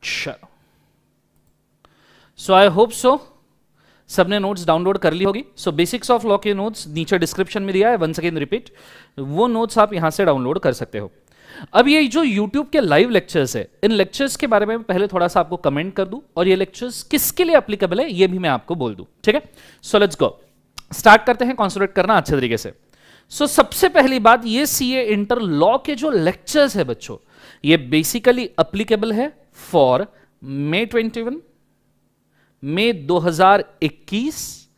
चलो, सो I hope so सबने notes download कर ली होगी। सो बेसिक्स ऑफ लॉ के नोट्स नीचे डिस्क्रिप्शन में दिया है, वंस अगेन रिपीट, वो नोट्स आप यहां से डाउनलोड कर सकते हो। अब ये जो YouTube के लाइव लेक्चर्स है, इन लेक्चर्स के बारे में पहले थोड़ा सा आपको कमेंट कर दूं, और ये लेक्चर्स किसके लिए एप्लीकेबल है ये भी मैं आपको बोल दूं, ठीक है। सो लेट्स गो, स्टार्ट करते हैं, कॉन्सेंट्रेट करना अच्छे तरीके से। सो सबसे पहली बात, ये CA इंटर लॉ के जो लेक्चर्स है बच्चों, ये बेसिकली एप्लीकेबल है फॉर May 21, May 2021,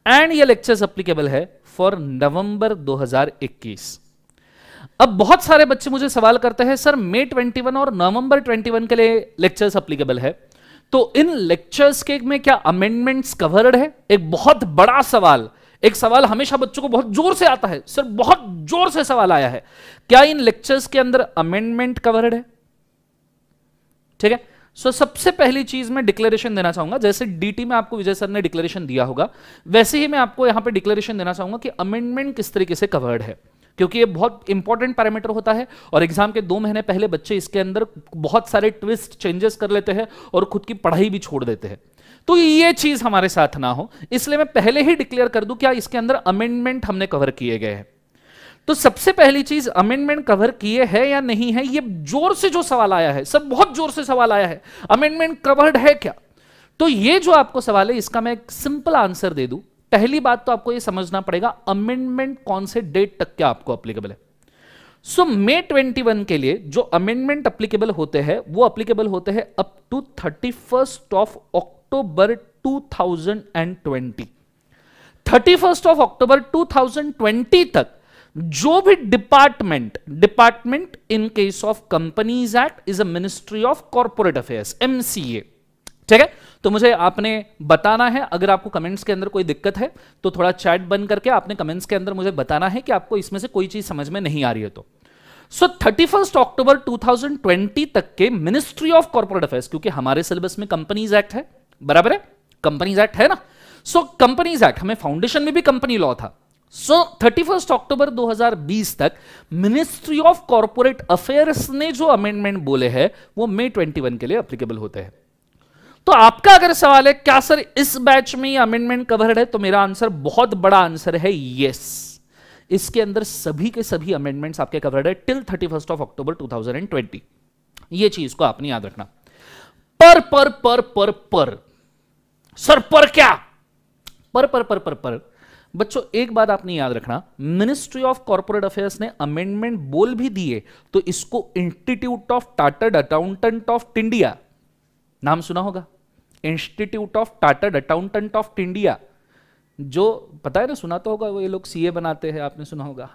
एंड ये लेक्चर्स एप्लीकेबल है फॉर November 2021। अब बहुत सारे बच्चे मुझे सवाल करते हैं, सर May 21 और November 21 के लिए लेक्चर्स एप्लीकेबल है, तो इन लेक्चर्स के में क्या अमेंडमेंट्स कवर्ड है? एक बहुत बड़ा सवाल, एक सवाल हमेशा बच्चों को बहुत जोर से आता है, सर बहुत जोर से सवाल आया है, क्या इन लेक्चर्स के अंदर अमेंडमेंट कवर्ड है? ठीक है। सो सबसे पहली चीज मैं डिक्लेरेशन देना चाहूंगा, जैसे डीटी में आपको विजय सर ने डिक्लेरेशन दिया होगा, वैसे ही मैं आपको यहां पे डिक्लेरेशन देना चाहूंगा कि अमेंडमेंट किस तरीके से कवर्ड है, क्योंकि ये बहुत इंपॉर्टेंट पैरामीटर होता है और एग्जाम के 2 महीने पहले बच्चे इसके अंदर बहुत सारे ट्विस्ट चेंजेस कर लेते हैं और खुद की पढ़ाई भी छोड़ देते हैं। तो ये चीज हमारे साथ ना हो, इसलिए मैं पहले ही डिक्लेयर कर दूं क्या इसके अंदर अमेंडमेंट हमने कवर किए गए हैं। तो सबसे पहली चीज, अमेंडमेंट कवर किए हैं या नहीं है, ये जोर से जो सवाल आया है, सब बहुत जोर से सवाल आया है, अमेंडमेंट कवर्ड है क्या? तो ये जो आपको सवाल है, इसका मैं एक सिंपल आंसर दे दूं। पहली बात तो आपको ये समझना पड़ेगा अमेंडमेंट कौन से डेट तक क्या आपको एप्लीकेबल है। सो May 21 के लिए जो अमेंडमेंट एप्लीकेबल होते हैं वो एप्लीकेबल होते हैं up to 31st of October 2020। 31st of October 2020 तक जो भी department in case of companies act is a ministry of corporate affairs, MCA, ठीक है। तो मुझे आपने बताना है, अगर आपको कमेंट्स के अंदर कोई दिक्कत है तो थोड़ा चैट बंद करके आपने कमेंट्स के अंदर मुझे बताना है कि आपको इसमें से कोई चीज समझ में नहीं आ रही है। तो 31st October 2020 तक के मिनिस्ट्री ऑफ कॉर्पोरेट अफेयर्स, क्योंकि हमारे सिलेबस में कंपनीज एक्ट है, बराबर है, कंपनीज एक्ट है ना। सो कंपनीज एक्ट, हमें फाउंडेशन में भी कंपनी लॉ था। सो 31st October 2020 तक मिनिस्ट्री ऑफ कॉर्पोरेट अफेयर्स ने जो अमेंडमेंट बोले हैं वो May 21 के लिए एप्लीकेबल होते हैं। तो आपका अगर सवाल है क्या सर इस बैच में ये अमेंडमेंट कवर्ड है, तो मेरा आंसर, बहुत बड़ा आंसर है यस। इसके अंदर सभी के सभी अमेंडमेंट्स आपके कवर्ड है टिल 31st of October 2020। ये चीज को आपने याद रखना। पर सर पर क्या? पर बच्चों एक बात आपने याद रखना, मिनिस्ट्री ऑफ कॉर्पोरेट अफेयर्स ने अमेंडमेंट बोल भी दिए तो इसको institute of chartered accountant of India, नाम सुना होगा, institute of chartered accountant of India, जो पता है ना, सुना तो होगा, वो ये लोग CA बनाते हैं, आपने सुना होगा,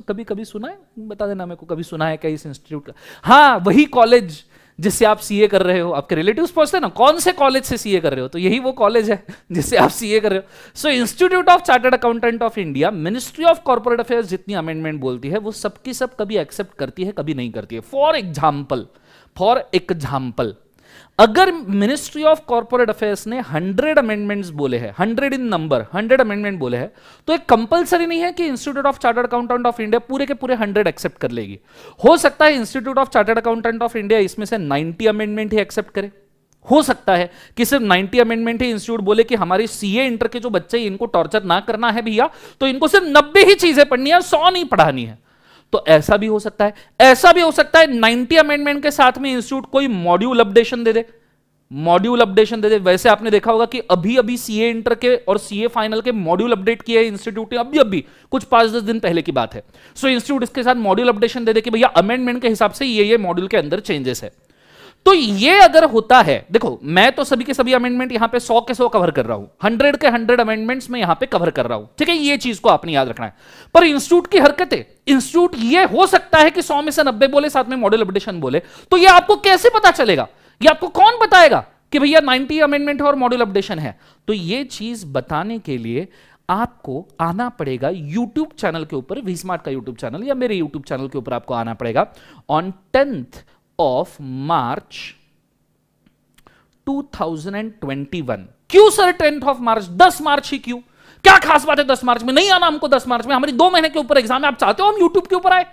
कभी कभी सुना है, बता देना मेरे को, कभी सुना है क्या इस इंस्टीट्यूट का? हाँ, वही कॉलेज जिससे आप CA कर रहे हो, आपके रिलेटिव्स पूछते हैं ना कौन से कॉलेज से CA कर रहे हो, तो यही वो कॉलेज है जिससे आप CA कर रहे हो। So institute of chartered accountant of India, ministry of corporate affairs जितनी अमेंडमेंट बोलती है वो सबकी सब कभी एक्सेप्ट करती है, कभी नहीं करती है। फॉर एग्जाम्पल, अगर मिनिस्ट्री ऑफ कॉर्पोरेट अफेयर्स ने 100 अमेंडमेंट्स बोले हैं, 100 इन नंबर, 100 अमेंडमेंट बोले हैं, तो एक कंपलसरी नहीं है कि institute of chartered accountant of India पूरे के पूरे 100 एक्सेप्ट कर लेगी। हो सकता है institute of chartered accountant of India इसमें से 90 अमेंडमेंट ही एक्सेप्ट करे, हो सकता है कि सिर्फ 90 अमेंडमेंट ही इंस्टीट्यूट बोले कि हमारी CA इंटर के जो बच्चे इनको टॉर्चर ना करना है भैया, तो इनको सिर्फ 90 ही चीजें पढ़नी है, 100 नहीं पढ़ानी है। तो ऐसा भी हो सकता है, ऐसा भी हो सकता है 90 अमेंडमेंट के साथ में इंस्टीट्यूट कोई मॉड्यूल अपडेशन दे दे, वैसे आपने देखा होगा कि अभी CA इंटर के और CA फाइनल के मॉड्यूल अपडेट किए इंस्टीट्यूट ने, अभी कुछ 5-10 दिन पहले की बात है। सो इंस्टीट्यूट इसके साथ मॉड्यूल अपडेशन दे दे कि भैया अमेंडमेंट के हिसाब से ये मॉड्यूल के अंदर चेंजेस है। तो ये अगर होता है, देखो मैं तो सभी के सभी अमेंडमेंट यहां पे 100 के 100 कवर कर रहा हूं, 100 के 100 अमेंडमेंट्स में यहां पे कवर कर रहा हूं, ठीक है, ये चीज को आपने याद रखना है। पर इंस्टीट्यूट की हरकतें, इंस्टीट्यूट ये हो सकता है कि 100 में से 90 बोले, साथ में मॉड्यूल अपडेशन बोले, तो ये आपको कैसे पता चलेगा? ये आपको कौन बताएगा कि भैया 90 अमेंडमेंट है और मॉड्यूल अपडेशन है? तो ये चीज बताने के लिए आपको आना पड़ेगा YouTube चैनल के ऊपर, वी-स्मार्ट का YouTube चैनल या मेरे YouTube चैनल के ऊपर आपको आना पड़ेगा ऑन 10th of March 2021। क्यों सर 10th of March? 10 मार्च ही क्यों? क्या खास बात है 10 मार्च में? नहीं आना हमको 10 मार्च में, हमारी 2 महीने के ऊपर एग्जाम है, आप चाहते हो हम YouTube के ऊपर आए?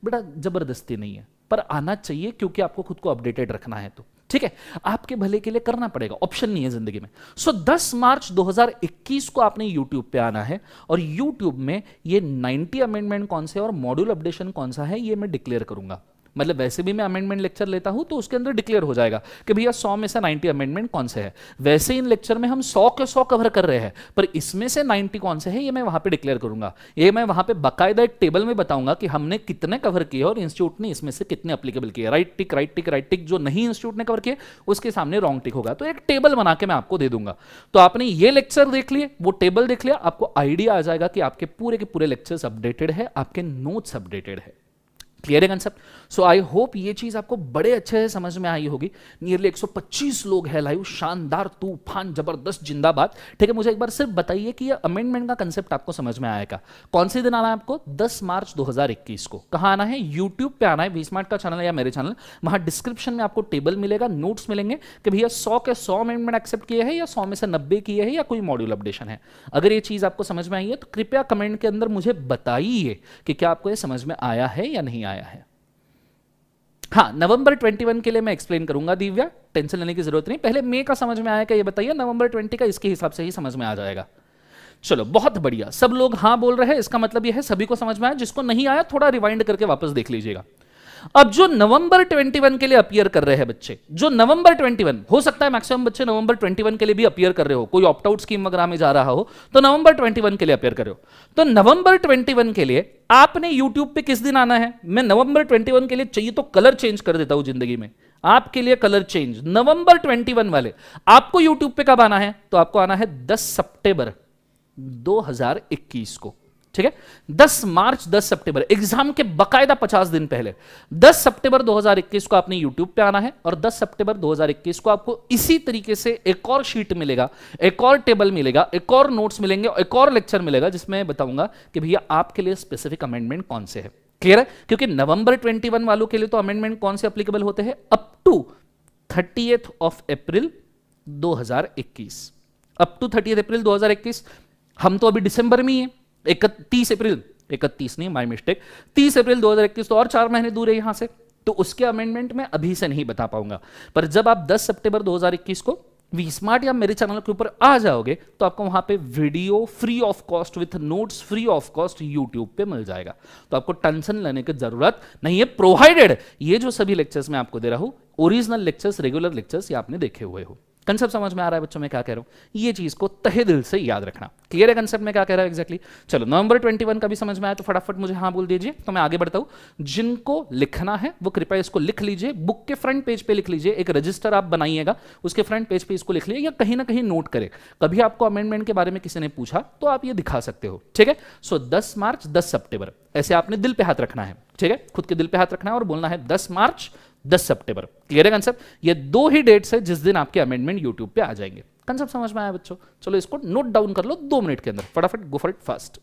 बेटा जबरदस्ती नहीं है, पर आना चाहिए क्योंकि आपको खुद को अपडेटेड रखना है। तो ठीक है, आपके भले के लिए करना पड़ेगा, ऑप्शन नहीं है जिंदगी में। सो 10 मार्च 2021 को आपने यूट्यूब पे आना है और यूट्यूब में ये 90 अमेंडमेंट कौन से और मॉड्यूल अपडेशन कौन सा है ये मैं डिक्लेयर करूंगा। मतलब वैसे भी मैं अमेंडमेंट लेक्चर लेता हूं तो उसके अंदर डिक्लेयर हो जाएगा कि भैया 100 में से 90 अमेंडमेंट कौन से है। वैसे इन लेक्चर में हम 100 के 100 कवर कर रहे हैं, पर इसमें से 90 कौन से है ये मैं वहां पे डिक्लेयर करूंगा। ये मैं वहां पे बाकायदा एक टेबल में बताऊंगा कि हमने कितने कवर किए और इंस्टीट्यूट ने इसमें से कितने अप्लीकेबल किए। राइट टिक राइट टिक राइट टिक, जो नहीं इंस्टीट्यूट ने कवर किए उसके सामने रॉन्ग टिक होगा। तो एक टेबल बना के मैं आपको दे दूंगा। तो आपने ये लेक्चर देख लिए, वो टेबल देख लिया, आपको आइडिया आ जाएगा कि आपके पूरे के पूरे लेक्चर्स अपडेटेड है, आपके नोट्स अपडेटेड है। क्लियर है कंसेप्ट? सो आई होप ये चीज आपको बड़े अच्छे से समझ में आई होगी। नियरली 125 लोग हैं लाइव, शानदार, तूफान, जबरदस्त, जिंदाबाद। ठीक है, मुझे एक बार सिर्फ बताइए कि ये अमेंडमेंट का कंसेप्ट आपको समझ में आएगा। कौन से दिन आना है आपको? 10 मार्च 2021 को। कहां आना है? यूट्यूब पे आना है, वी स्मार्ट का चैनल या मेरे चैनल। वहां डिस्क्रिप्शन में आपको टेबल मिलेगा, नोट्स मिलेंगे कि भैया 100 के 100 अमेंडमेंट एक्सेप्ट किए हैं या 100 में से 90 किए हैं या कोई मॉड्यूल अपडेशन है। अगर ये चीज आपको समझ में आई है तो कृपया कमेंट के अंदर मुझे बताइए कि क्या आपको ये समझ में आया है या नहीं आया है। हाँ, नवंबर 21 के लिए मैं एक्सप्लेन करूंगा दिव्या, टेंशन लेने की जरूरत नहीं। पहले मई का समझ में आया क्या ये बताइए, नवंबर 20 का इसके हिसाब से ही समझ में आ जाएगा। चलो बहुत बढ़िया, सब लोग हाँ बोल रहे हैं, इसका मतलब ये है सभी को समझ में आया। जिसको नहीं आया थोड़ा रिवाइंड करके वापस देख लीजिएगा। अब जो नवंबर 21 के लिए अपीयर कर रहे हैं बच्चे, जो नवंबर 21, हो सकता है मैक्सिमम बच्चे नवंबर 21 के लिए भी अपीयर कर रहे हो, कोई ऑप्ट आउट स्कीम वगैरह में जा रहा हो तो नवंबर 21 के लिए अपीयर कर रहे हो। तो नवंबर 21 के लिए आपने यूट्यूब पे किस दिन आना है? मैं नवंबर 21 के लिए चाहिए तो कलर चेंज कर देता हूं जिंदगी में आपके लिए, कलर चेंज। नवंबर 21 वाले आपको यूट्यूब पे कब आना है? तो आपको आना है 10 सितंबर 2021 को। ठीक है, 10 मार्च 10 सितंबर, एग्जाम के बकायदा 50 दिन पहले 10 सितंबर 2021 को आपने YouTube पे आना है। और 10 सितंबर 2021 को आपको इसी तरीके से एक और शीट मिलेगा, एक और टेबल मिलेगा, एक और नोट्स मिलेंगे, एक और लेक्चर मिलेगा जिसमें बताऊंगा कि भैया आपके लिए स्पेसिफिक अमेंडमेंट कौन से है। क्लियर है? क्योंकि नवंबर 21 वालों के लिए तो अमेंडमेंट कौन से अप्लीकेबल होते हैं? Up to 30th of April 2021, up to 30th April 2021। हम तो अभी दिसंबर में ही है, 31 अप्रैल, 31 नहीं, माय मिस्टेक, 30 अप्रैल 2021, तो और 4 महीने दूर है यहां से। तो उसके अमेंडमेंट में अभी से नहीं बता पाऊंगा, पर जब आप 10 सितंबर 2021 को वी स्मार्ट या मेरे चैनल के ऊपर आ जाओगे तो आपको वहां पे video free of cost with notes free of cost YouTube पे मिल जाएगा। तो आपको टेंशन लेने की जरूरत नहीं है, प्रोवाइडेड ये जो सभी लेक्चर्स मैं आपको दे रहा हूं ओरिजिनल लेक्चर्स, रेगुलर लेक्चर्स, ये आपने देखे हुए हो। कंसेप्ट समझ में आ रहा है बच्चों? मैं क्या कह रहा हूं, ये चीज को तहे दिल से याद रखना। क्लियर है कंसेप्ट में क्या कह रहा है एग्जैक्टली? चलो, नवंबर 21 का भी समझ में आया तो फटाफट मुझे हाँ बोल दीजिए, तो मैं आगे बढ़ता हूं। जिनको लिखना है वो कृपया इसको लिख लीजिए, बुक के फ्रंट पेज पे लिख लीजिए, एक रजिस्टर आप बनाइएगा, उसके फ्रंट पेज पे इसको लिख लीजिए या कहीं ना कहीं नोट करें। कभी आपको अमेंडमेंट के बारे में किसी ने पूछा तो आप ये दिखा सकते हो। ठीक है, सो 10 मार्च 10 सितंबर ऐसे आपने दिल पे हाथ रखना है। ठीक है, खुद के दिल पे हाथ रखना है और बोलना है 10 मार्च 10 सितंबर। क्लियर है कंसेप्ट? ये दो ही डेट्स है जिस दिन आपके अमेंडमेंट यूट्यूब पे आ जाएंगे। कंसेप्ट समझ में आया बच्चों? चलो इसको नोट डाउन कर लो 2 मिनट के अंदर, फटाफट गो फॉर इट फास्ट।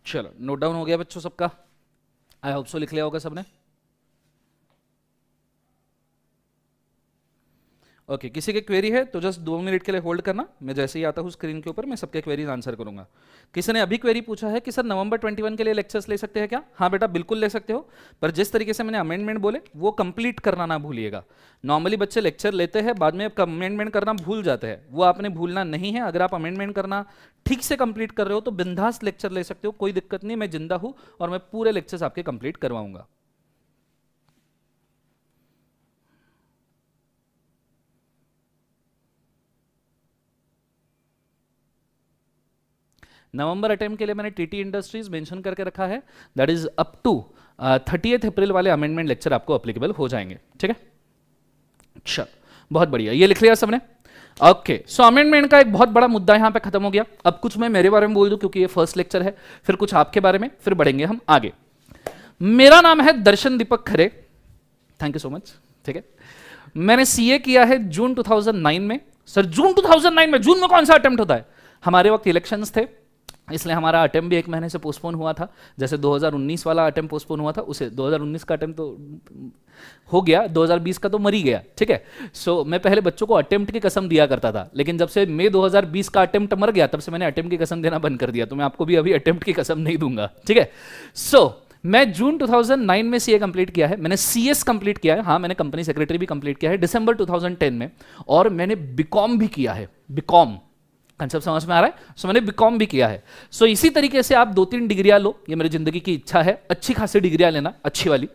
चलो, नोट डाउन हो गया बच्चों सबका? आई होप सो लिख लिया होगा सबने। ओके, किसी की क्वेरी है तो जस्ट 2 मिनट के लिए होल्ड करना, मैं जैसे ही आता हूँ स्क्रीन के ऊपर मैं सबके क्वेरीज आंसर करूंगा। किसी ने अभी क्वेरी पूछा है कि सर नवंबर 21 के लिए लेक्चर्स ले सकते हैं क्या? हाँ बेटा बिल्कुल ले सकते हो, पर जिस तरीके से मैंने अमेंडमेंट बोले वो कंप्लीट करना ना भूलिएगा। नॉर्मली बच्चे लेक्चर लेते हैं, बाद में अमेंडमेंट करना भूल जाते हैं, वो आपने भूलना नहीं है। अगर आप अमेंडमेंट करना ठीक से कंप्लीट कर रहे हो तो बिंदास लेक्चर ले सकते हो, कोई दिक्कत नहीं, मैं जिंदा हूँ और मैं पूरे लेक्चर्स आपके कंप्लीट करवाऊंगा। नवंबर अटेम्प्ट के लिए मैंने टीटी इंडस्ट्रीज मेंशन करके रखा है, दैट इज अप टू 30 अप्रैल वाले अमेंडमेंट लेक्चर आपको अप्लीकेबल हो जाएंगे। ठीक है, अच्छा बहुत बढ़िया, ये लिख लिया सबने? ओके, सो अमेंडमेंट का एक बहुत बड़ा मुद्दा यहां पे खत्म हो गया। अब कुछ मैं मेरे बारे में बोल दूं क्योंकि ये फर्स्ट लेक्चर है, फिर कुछ आपके बारे में, फिर बढ़ेंगे हम आगे। मेरा नाम है दर्शन दीपक खरे, थैंक यू सो मच। ठीक है, मैंने सीए किया है जून 2009 में। सर जून 2009 में? जून में कौन सा अटेम्प्ट होता है? हमारे वक्त इलेक्शंस थे, इसलिए हमारा अटेम्प्ट भी 1 महीने से पोस्टपोन हुआ था। जैसे 2019 वाला अटेम्प्ट पोस्टपोन हुआ था, उसे 2019 का अटेम्प्ट तो हो गया, 2020 का तो मर ही गया। ठीक है, सो मैं पहले बच्चों को अटेम्प्ट की कसम दिया करता था, लेकिन जब से मई 2020 का अटेम्प्ट मर गया तब से मैंने अटेम्प्ट की कसम देना बंद कर दिया, तो मैं आपको भी अभी अटेम्प्ट की कसम नहीं दूंगा। ठीक है, सो मैं जून 2009 में सीए कंप्लीट किया है, मैंने सीएस कंप्लीट किया है, हाँ मैंने कंपनी सेक्रेटरी भी कंप्लीट किया है दिसंबर 2010 में, और मैंने बीकॉम भी किया है। बीकॉम कंसेप्ट समझ में आ रहा है? सो मैंने बीकॉम भी किया है। सो इसी तरीके से आप 2-3 डिग्रियां लो, ये मेरी जिंदगी की इच्छा है, अच्छी खासी डिग्रियां लेना, अच्छी वाली।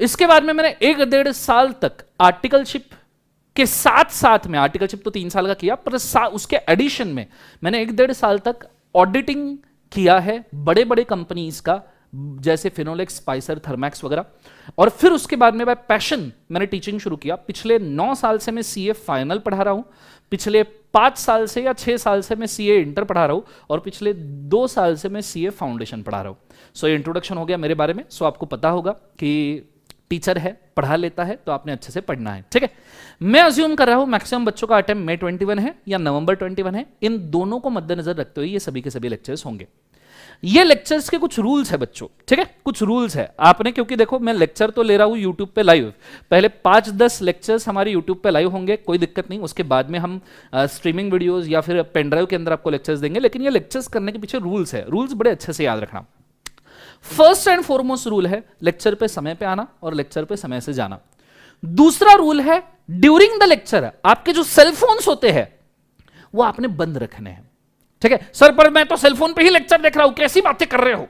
इसके बाद में मैंने 1-1.5 साल तक आर्टिकलशिप के साथ साथ में, आर्टिकलशिप तो 3 साल का किया, पर उसके एडिशन में मैंने 1-1.5 साल तक ऑडिटिंग किया है बड़े बड़े कंपनीज का, जैसे फिनोलेक्स, स्पाइसर, थर्मैक्स वगैरह। और फिर उसके बाद में बाय पैशन मैंने टीचिंग शुरू किया। पिछले 9 साल से मैं सीए फाइनल पढ़ा रहा हूं, पिछले 5 साल से या 6 साल से मैं सीए इंटर पढ़ा रहा हूं, और पिछले 2 साल से मैं सीए फाउंडेशन पढ़ा रहा हूं। सो ये इंट्रोडक्शन हो गया मेरे बारे में। सो आपको पता होगा कि टीचर है, पढ़ा लेता है, तो आपने अच्छे से पढ़ना है। ठीक है, मैं अज्यूम कर रहा हूं मैक्सिमम बच्चों का अटेम्प्ट मई 21 है या नवंबर 21 है, इन दोनों को मद्देनजर रखते हुए ये सभी के सभी लेक्चर्स होंगे। ये लेक्चर्स के कुछ रूल्स है बच्चों, ठीक है, कुछ रूल्स है आपने, क्योंकि देखो मैं लेक्चर तो ले रहा हूं यूट्यूब पे लाइव, पहले 5-10 लेक्चर्स हमारे यूट्यूब पे लाइव होंगे, कोई दिक्कत नहीं, उसके बाद में हम स्ट्रीमिंग वीडियोस या फिर पेन ड्राइव के अंदर आपको लेक्चर्स देंगे, लेकिन ये लेक्चर्स करने के पीछे रूल्स है, रूल्स बड़े अच्छे से याद रखना। फर्स्ट एंड फॉरमोस्ट रूल है लेक्चर पे समय पे आना और लेक्चर पे समय से जाना। दूसरा रूल है ड्यूरिंग द लेक्चर आपके जो सेलफोन्स होते हैं वो आपने बंद रखने हैं। ठीक है, सर पर मैं तो सेलफोन पे ही लेक्चर देख रहा हूं, कैसी बातें कर रहे हो?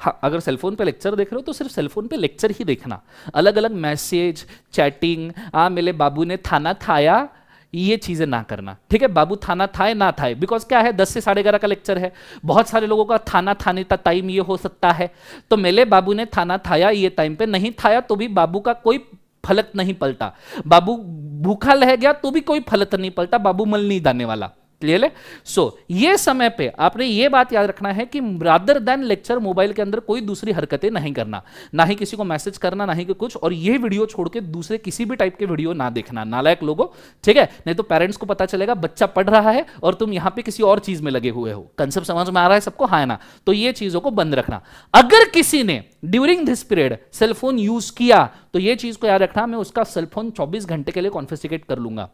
हाँ, अगर सेलफोन पे लेक्चर देख रहे हो तो सिर्फ सेलफोन पे लेक्चर ही देखना, अलग अलग मैसेज, चैटिंग, मेरे बाबू ने थाना खाया, ये चीजें ना करना। ठीक है, बाबू थाना थाए ना थाए, बिकॉज क्या है 10 से 11:30 का लेक्चर है, बहुत सारे लोगों का थाना थाने का टाइम ये हो सकता है, तो मेरे बाबू ने थाना खाया ये टाइम पे, नहीं खाया तो भी बाबू का कोई फलक नहीं पलटा, बाबू भूखा रह गया तो भी कोई फलक नहीं पलटा, बाबू मल नहीं दाने वाला। क्लियर है? सो ये समय पे आपने ये बात याद रखना है कि रादर देन लेक्चर मोबाइल के अंदर कोई दूसरी हरकतें नहीं करना, ना ही किसी को मैसेज करना, ना ही कुछ, और ये वीडियो छोड़ के दूसरे किसी भी टाइप के वीडियो ना देखना, नालायक लोगों। ठीक है, नहीं तो पेरेंट्स को पता चलेगा बच्चा पढ़ रहा है और तुम यहां पे किसी और चीज में लगे हुए हो। कंसेप्ट समझ में आ रहा है सबको? हाँ ना? तो ये चीजों को बंद रखना। अगर किसी ने during this period cellphone use किया तो ये चीज को याद रखना, मैं उसका सेलफोन 24 घंटे के लिए कॉन्फिस्केट कर लूंगा।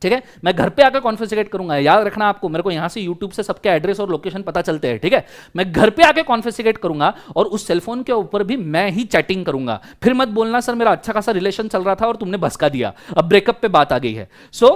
ठीक है, मैं घर पे आकर कॉन्फिस्केट करूंगा, याद रखना आपको, मेरे को यहां से यूट्यूब से सबके एड्रेस और लोकेशन पता चलते हैं। ठीक है, मैं घर पे आके कॉन्फिस्केट करूंगा और उस सेलफोन के ऊपर भी मैं ही चैटिंग करूंगा। फिर मत बोलना सर मेरा अच्छा खासा रिलेशन चल रहा था और तुमने भसका दिया, अब ब्रेकअप पे बात आ गई है। सो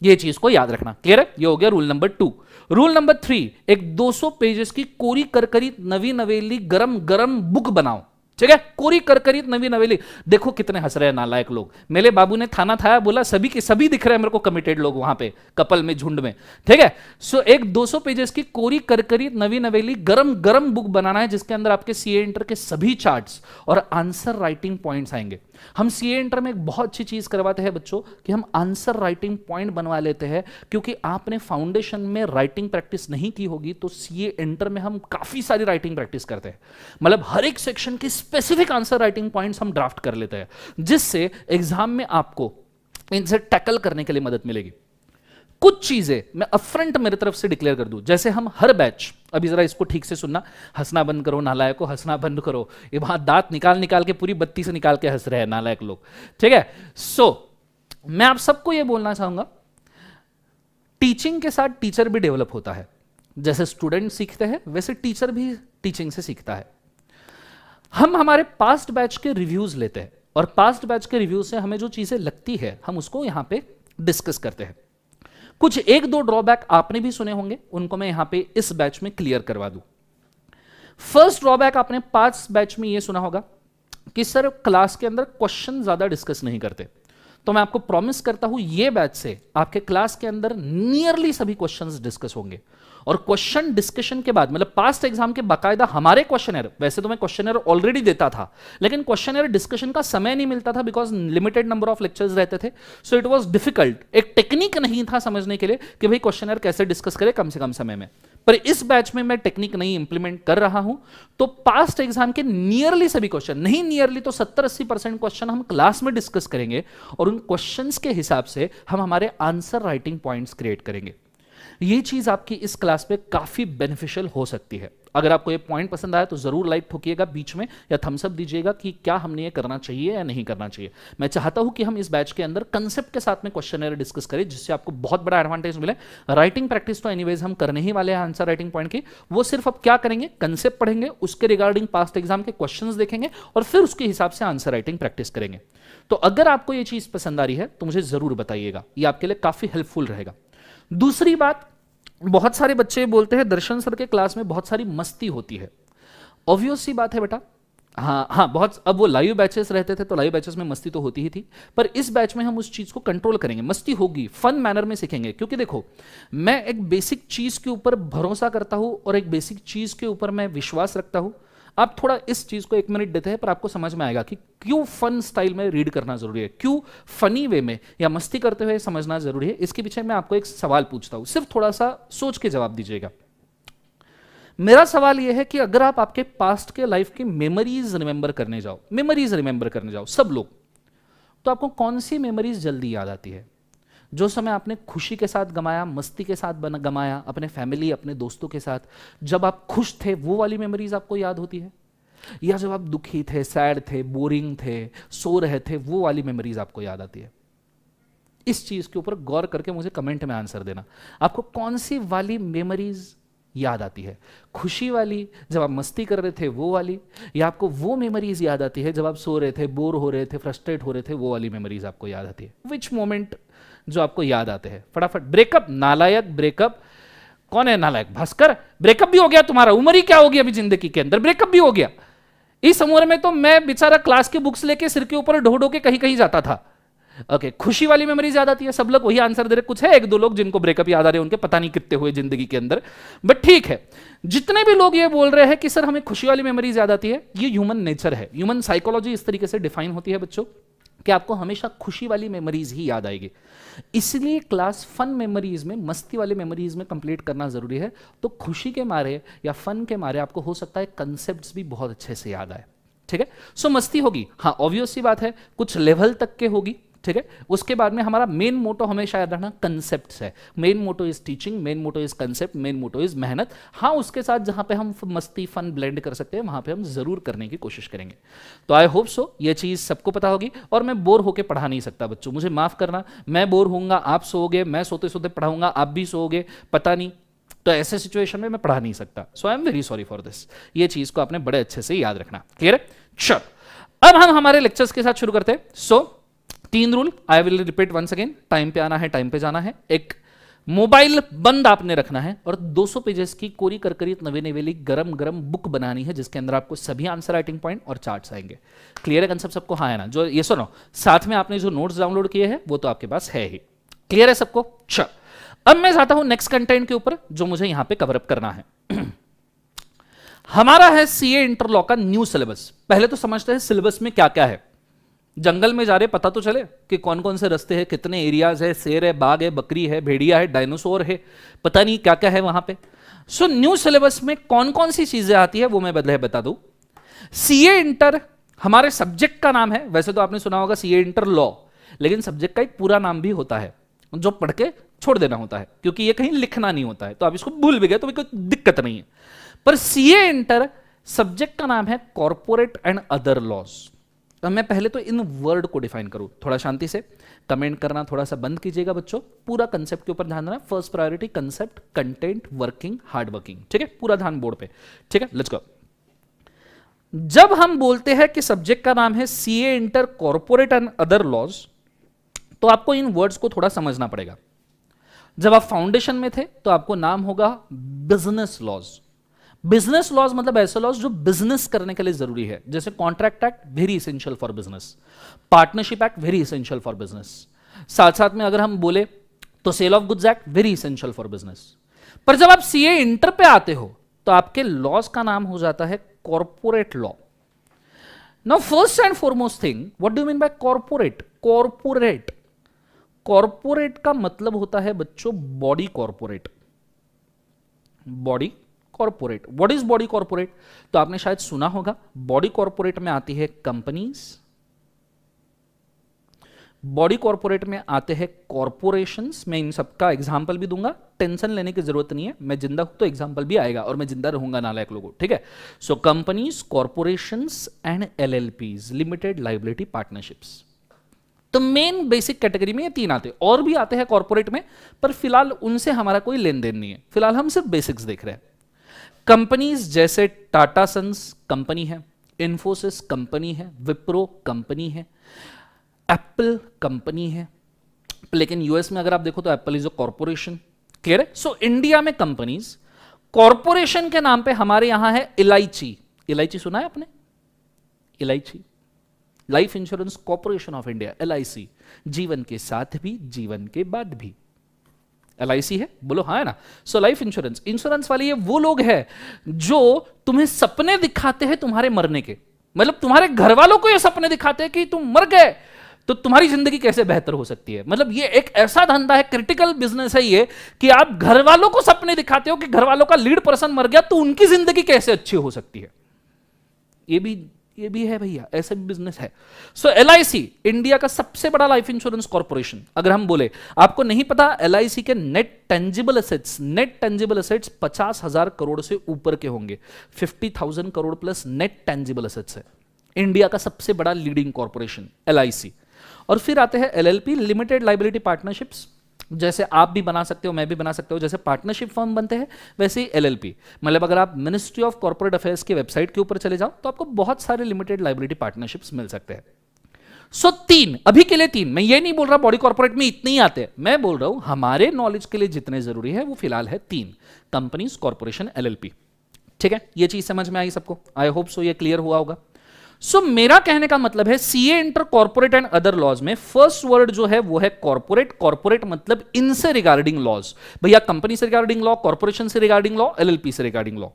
ये चीज को याद रखना। क्लियर है? ये हो गया रूल नंबर 2। रूल नंबर 3, एक 200 पेजेस की कोरी करकरी नवी नवेली गरम गरम बुक बनाओ। ठीक है, कोरी करकरी नवी नवेली। देखो कितने हंस रहे हैं नालायक लोग, मेरे बाबू ने थाना थाया बोला, सभी के सभी दिख रहे हैं मेरे को कमिटेड लोग वहां पे कपल में, झुंड में। ठीक है, सो एक 200 पेजेस की कोरी करकरी नवी नवेली गरम गरम बुक बनाना है, जिसके अंदर आपके सीए इंटर के सभी चार्ट्स और आंसर राइटिंग पॉइंट्स आएंगे। हम सीए इंटर में एक बहुत अच्छी चीज करवाते हैं बच्चों कि हम आंसर राइटिंग पॉइंट बनवा लेते हैं, क्योंकि आपने फाउंडेशन में राइटिंग प्रैक्टिस नहीं की होगी, तो सीए इंटर में हम काफी सारी राइटिंग प्रैक्टिस करते हैं, मतलब हर एक सेक्शन की स्पेसिफिक आंसर राइटिंग पॉइंट्स हम ड्राफ्ट कर लेते हैं, जिससे एग्जाम में आपको इनसे टैकल करने के लिए मदद मिलेगी। कुछ चीजें मैं अपफ्रंट मेरी तरफ से डिक्लेयर कर दूं, जैसे हम हर बैच, अभी जरा इसको ठीक से सुनना, हंसना बंद करो नालायक को, हंसना बंद करो, ये वहां दांत निकाल निकाल के पूरी बत्ती से निकाल के हंस रहे हैं नालायक लोग। ठीक है, सो मैं आप सबको यह बोलना चाहूंगा, टीचिंग के साथ टीचर भी डेवलप होता है। जैसे स्टूडेंट सीखते हैं वैसे टीचर भी टीचिंग से सीखता है। हम हमारे पास्ट बैच के रिव्यूज लेते हैं और पास्ट बैच के रिव्यू से हमें जो चीजें लगती है हम उसको यहां पे डिस्कस करते हैं। कुछ एक दो ड्रॉबैक आपने भी सुने होंगे, उनको मैं यहां पे इस बैच में क्लियर करवा दूं। फर्स्ट ड्रॉबैक आपने पास्ट बैच में यह सुना होगा कि सर क्लास के अंदर क्वेश्चन ज्यादा डिस्कस नहीं करते। तो मैं आपको प्रॉमिस करता हूं ये बैच से आपके क्लास के अंदर नियरली सभी क्वेश्चंस डिस्कस होंगे। और क्वेश्चन डिस्कशन के बाद, मतलब पास्ट एग्जाम के बाकायदा हमारे क्वेश्चनर, वैसे तो मैं क्वेश्चनर ऑलरेडी देता था लेकिन क्वेश्चनर डिस्कशन का समय नहीं मिलता था because limited number of lectures रहते थे। सो इट वाज डिफिकल्ट, एक टेक्निक नहीं था समझने के लिए कि भाई क्वेश्चनर कैसे डिस्कस करे कम से कम समय में। पर इस बैच में मैं टेक्निक नहीं इंप्लीमेंट कर रहा हूं, तो पास्ट एग्जाम के नियरली सभी क्वेश्चन, नहीं नियरली तो 70-80% क्वेश्चन हम क्लास में डिस्कस करेंगे और उन क्वेश्चंस के हिसाब से हम हमारे आंसर राइटिंग पॉइंट्स क्रिएट करेंगे। ये चीज आपकी इस क्लास में काफी बेनिफिशियल हो सकती है। अगर आपको ये पॉइंट पसंद आया तो जरूर लाइक ठोकिएगा बीच में या थम्स अप दीजिएगा कि क्या हमने ये करना चाहिए या नहीं करना चाहिए। मैं चाहता हूं कि हम इस बैच के अंदर कंसेप्ट के साथ में क्वेश्चनर डिस्कस करें जिससे आपको बहुत बड़ा एडवांटेज मिले। राइटिंग प्रैक्टिस तो एनीवेज हम करने ही वाले हैं आंसर राइटिंग पॉइंट की, वो सिर्फ अब क्या करेंगे, कंसेप्ट पढ़ेंगे, उसके रिगार्डिंग पास्ट एग्जाम के क्वेश्चंस देखेंगे और फिर उसके हिसाब से आंसर राइटिंग प्रैक्टिस करेंगे। तो अगर आपको ये चीज पसंद आ रही है तो मुझे जरूर बताइएगा, ये आपके लिए काफी हेल्पफुल रहेगा। दूसरी बात, बहुत सारे बच्चे बोलते हैं दर्शन सर के क्लास में बहुत सारी मस्ती होती है। ऑब्वियस सी बात है बेटा, हाँ बहुत, अब वो लाइव बैचेस रहते थे तो लाइव बैचेस में मस्ती तो होती ही थी, पर इस बैच में हम उस चीज को कंट्रोल करेंगे। मस्ती होगी, फन मैनर में सीखेंगे, क्योंकि देखो मैं एक बेसिक चीज के ऊपर भरोसा करता हूं और एक बेसिक चीज के ऊपर मैं विश्वास रखता हूं। आप थोड़ा इस चीज को 1 मिनट देते हैं पर आपको समझ में आएगा कि क्यों फन स्टाइल में रीड करना जरूरी है, क्यों फनी वे में या मस्ती करते हुए समझना जरूरी है। इसके पीछे मैं आपको एक सवाल पूछता हूं, सिर्फ थोड़ा सा सोच के जवाब दीजिएगा। मेरा सवाल यह है कि अगर आप आपके पास्ट के लाइफ की मेमोरीज रिमेंबर करने जाओ सब लोग, तो आपको कौन सी मेमोरीज जल्दी याद आती है? जो समय आपने खुशी के साथ गमाया, मस्ती के साथ गमाया, अपने फैमिली अपने दोस्तों के साथ, जब आप खुश थे वो वाली मेमोरीज आपको याद होती है, या जब आप दुखी थे, सैड थे, बोरिंग थे, सो रहे थे, वो वाली मेमोरीज आपको याद आती है? इस चीज के ऊपर गौर करके मुझे कमेंट में आंसर देना। आपको कौन सी वाली मेमोरीज याद आती है? खुशी वाली जब आप मस्ती कर रहे थे वो वाली, या आपको वो मेमोरीज याद आती है जब आप सो रहे थे, बोर हो रहे थे, फ्रस्ट्रेट हो रहे थे, वो वाली मेमोरीज आपको याद आती है? विच मोमेंट जो आपको याद आते हैं? फटाफट। ब्रेकअप, नालायक ब्रेकअप, कौन है नालायक? भास्कर, ब्रेकअप भी हो गया तुम्हारा? उम्र ही क्या होगी अभी जिंदगी के अंदर, ब्रेकअप भी हो गया? इस उम्र में तो मैं बेचारा क्लास की बुक्स लेके सिर के ऊपर ढो ढो के कहीं कहीं जाता था। ओके, खुशी वाली मेमोरीज याद आती है? सब लोग वही आंसर दे रहे। कुछ है 1-2 लोग जिनको ब्रेकअप याद आ रहे हैं, उनके पता नहीं कितने हुए जिंदगी के अंदर, बट ठीक है। जितने भी लोग ये बोल रहे हैं कि सर हमें खुशी वाली मेमोरीज याद आती है, ये ह्यूमन नेचर है, ह्यूमन साइकोलॉजी इस तरीके से डिफाइन होती है बच्चों कि आपको हमेशा खुशी वाली मेमोरीज ही याद आएगी। इसलिए क्लास फन मेमोरीज में, मस्ती वाली मेमोरीज में कंप्लीट करना जरूरी है। तो खुशी के मारे या फन के मारे आपको हो सकता है कंसेप्ट्स भी बहुत अच्छे से याद आए। ठीक है, सो मस्ती होगी, हाँ ऑब्वियस सी बात है, कुछ लेवल तक के होगी। ठीक है, उसके बाद में हमारा मेन मोटो हमेशा याद रखना कंसेप्ट्स है। Main motto is teaching, main motto is concept, main motto is मेहनत। हाँ, उसके साथ जहां पे हम मस्ती फन ब्लेंड कर सकते हैं वहां पे हम जरूर करने की कोशिश करेंगे। तो आई होप सो ये चीज सबको पता होगी। और मैं बोर होकर पढ़ा नहीं सकता बच्चों, मुझे माफ करना, मैं बोर होऊंगा, आप सोओगे, मैं सोते सोते पढ़ाऊंगा, आप भी सोओगे, पता नहीं, तो ऐसे सिचुएशन में मैं पढ़ा नहीं सकता। So I am very sorry for this. ये चीज को आपने बड़े अच्छे से याद रखना। क्लियर है? चलो, अब हम हमारे लेक्चर्स के साथ शुरू करते हैं। So 3 rule I will repeat once again. Time पे आना है, टाइम पे जाना है, एक मोबाइल बंद आपने रखना है और 200 पेजेस की कोरी करकरीत नवे नवेली गरम गरम बुक बनानी है जिसके अंदर आपको सभी आंसर राइटिंग पॉइंट और चार्ट्स आएंगे। क्लियर है कंसेप्ट सबको? हाँ है ना? जो ये सुनो, साथ में आपने जो नोट्स डाउनलोड किए हैं वो तो आपके पास है ही। क्लियर है सबको? चल, अब मैं चाहता हूं नेक्स्ट कंटेंट के ऊपर जो मुझे यहां पे कवर अप करना है। हमारा है सीए इंटर लॉ का न्यू सिलेबस। पहले तो समझते हैं सिलेबस में क्या क्या है। जंगल में जा रहे, पता तो चले कि कौन कौन से रास्ते हैं, कितने एरियाज है, शेर है, बाघ है, बकरी है, भेड़िया है, डायनासोर है, पता नहीं क्या क्या है वहां पे। सो न्यू सिलेबस में कौन कौन सी चीजें आती है वो मैं बता दूं। सीए इंटर हमारे सब्जेक्ट का नाम है। वैसे तो आपने सुना होगा सीए इंटर लॉ, लेकिन सब्जेक्ट का एक पूरा नाम भी होता है जो पढ़ के छोड़ देना होता है क्योंकि ये कहीं लिखना नहीं होता है। तो आप इसको भूल भी गए तो कोई दिक्कत नहीं है। पर सीए इंटर सब्जेक्ट का नाम है कॉर्पोरेट एंड अदर लॉज। अब मैं पहले तो इन वर्ड को डिफाइन करूं, थोड़ा शांति से कमेंट करना थोड़ा सा बंद कीजिएगा बच्चों, पूरा कंसेप्ट के ऊपर ध्यान देना। First priority concept, content, working, hard working, ठीक है, पूरा ध्यान बोर्ड पे, ठीक है, लेट्स गो। जब हम बोलते हैं कि सब्जेक्ट का नाम है CA inter corporate and other laws, तो आपको इन वर्ड्स को थोड़ा समझना पड़ेगा। जब आप फाउंडेशन में थे तो आपको नाम होगा बिजनेस लॉज। बिजनेस लॉज मतलब ऐसे लॉज जो बिजनेस करने के लिए जरूरी है, जैसे contract act very essential for business, partnership act very essential for business. साथ साथ में अगर हम बोले तो sale of goods act very essential for business. पर जब आप सीए इंटर पे आते हो तो आपके लॉज का नाम हो जाता है corporate law. Now first and foremost thing, what do you mean bye corporate? Corporate, corporate का मतलब होता है बच्चों body corporate. Body corporate, what is body corporate? तो आपने शायद सुना होगा, बॉडी कॉर्पोरेट में आती है कंपनीज, बॉडी कॉर्पोरेट में आते हैं कॉर्पोरेशंस। मैं इन सबका एग्जांपल भी दूंगा, टेंशन लेने की जरूरत नहीं है, मैं जिंदा हूं तो एग्जांपल भी आएगा और मैं जिंदा रहूंगा नालायक लोगों, ठीक है। सो companies, corporations and एलएलपीज, limited liability partnerships. तो मेन बेसिक कैटेगरी में ये तीन आते हैं, और भी आते हैं कॉर्पोरेट में, पर फिलहाल उनसे हमारा कोई लेन देन नहीं है, फिलहाल हम सिर्फ बेसिक्स देख रहे हैं। कंपनीज जैसे टाटा सन्स कंपनी है, इन्फोसिस कंपनी है, विप्रो कंपनी है, एप्पल कंपनी है, लेकिन यूएस में अगर आप देखो तो Apple is a corporation, clear है। सो इंडिया में कंपनीज कॉर्पोरेशन के नाम पे हमारे यहां है इलायची। इलायची सुना है आपने? इलायची, life insurance corporation of India, LIC, जीवन के साथ भी जीवन के बाद भी एलआईसी है, बोलो हाँ है ना। सो लाइफ इंश्योरेंस, इंश्योरेंस वाले ये वो लोग हैं जो तुम्हें सपने दिखाते हैं तुम्हारे मरने के, मतलब तुम्हारे घर वालों को ये सपने दिखाते हैं कि तुम मर गए तो तुम्हारी जिंदगी कैसे बेहतर हो सकती है। मतलब ये एक ऐसा धंधा है, क्रिटिकल बिजनेस है ये, कि आप घर वालों को सपने दिखाते हो कि घर वालों का लीड पर्सन मर गया तो उनकी जिंदगी कैसे अच्छी हो सकती है। ये भी है भैया, ऐसा भी बिजनेस है। सो एलआईसी इंडिया का सबसे बड़ा लाइफ इंश्योरेंस कॉर्पोरेशन। अगर हम बोले, आपको नहीं पता एलआईसी के नेट टेंजिबल एसेट्स 50,000 करोड़ से ऊपर के होंगे, 50,000 crore plus net tangible assets है। इंडिया का सबसे बड़ा लीडिंग कॉर्पोरेशन एलआईसी। और फिर आते हैं एलएलपी, लिमिटेड लायबिलिटी पार्टनरशिप्स, जैसे आप भी बना सकते हो, मैं भी बना सकते हो, जैसे पार्टनरशिप फर्म बनते हैं वैसे ही एलएलपी। मतलब अगर आप मिनिस्ट्री ऑफ कॉर्पोरेट अफेयर्स की वेबसाइट के ऊपर चले जाओ तो आपको बहुत सारे लिमिटेड लायबिलिटी पार्टनरशिप्स मिल सकते हैं। सो तीन, अभी के लिए तीन, मैं ये नहीं बोल रहा बॉडी कॉर्पोरेट में इतने ही आते हैं, मैं बोल रहा हूं हमारे नॉलेज के लिए जितने जरूरी है वो फिलहाल है तीन, कंपनीज, कॉर्पोरेशन, एलएलपी, ठीक है। ये चीज समझ में आई सबको? आई होप सो, ये क्लियर हुआ होगा। सो मेरा कहने का मतलब है CA inter corporate and other laws में फर्स्ट वर्ड जो है वो है कॉर्पोरेट। कॉर्पोरेट मतलब इनसे रिगार्डिंग लॉज, भैया कंपनी से रिगार्डिंग लॉ, कॉर्पोरेशन से रिगार्डिंग लॉ, एलएलपी से रिगार्डिंग लॉ।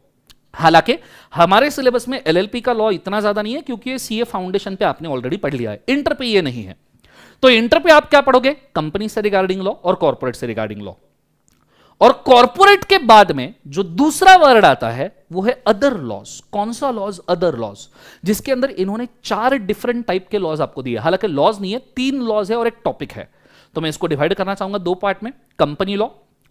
हालांकि हमारे सिलेबस में एलएलपी का लॉ इतना ज्यादा नहीं है क्योंकि ये सीए फाउंडेशन पे आपने ऑलरेडी पढ़ लिया है, इंटर पे ये नहीं है। तो इंटर पे आप क्या पढ़ोगे? कंपनी से रिगार्डिंग लॉ और कॉर्पोरेट से रिगार्डिंग लॉ। और कॉर्पोरेट के बाद में जो दूसरा वर्ड आता है वो है अदर लॉज। कौन सा लॉज? अदर लॉज, जिसके अंदर इन्होंने 4 डिफरेंट टाइप के लॉज आपको दिए। हालांकि लॉज नहीं है, 3 लॉज है और एक टॉपिक है, तो मैं इसको डिवाइड करना चाहूंगा 2 पार्ट में। Company law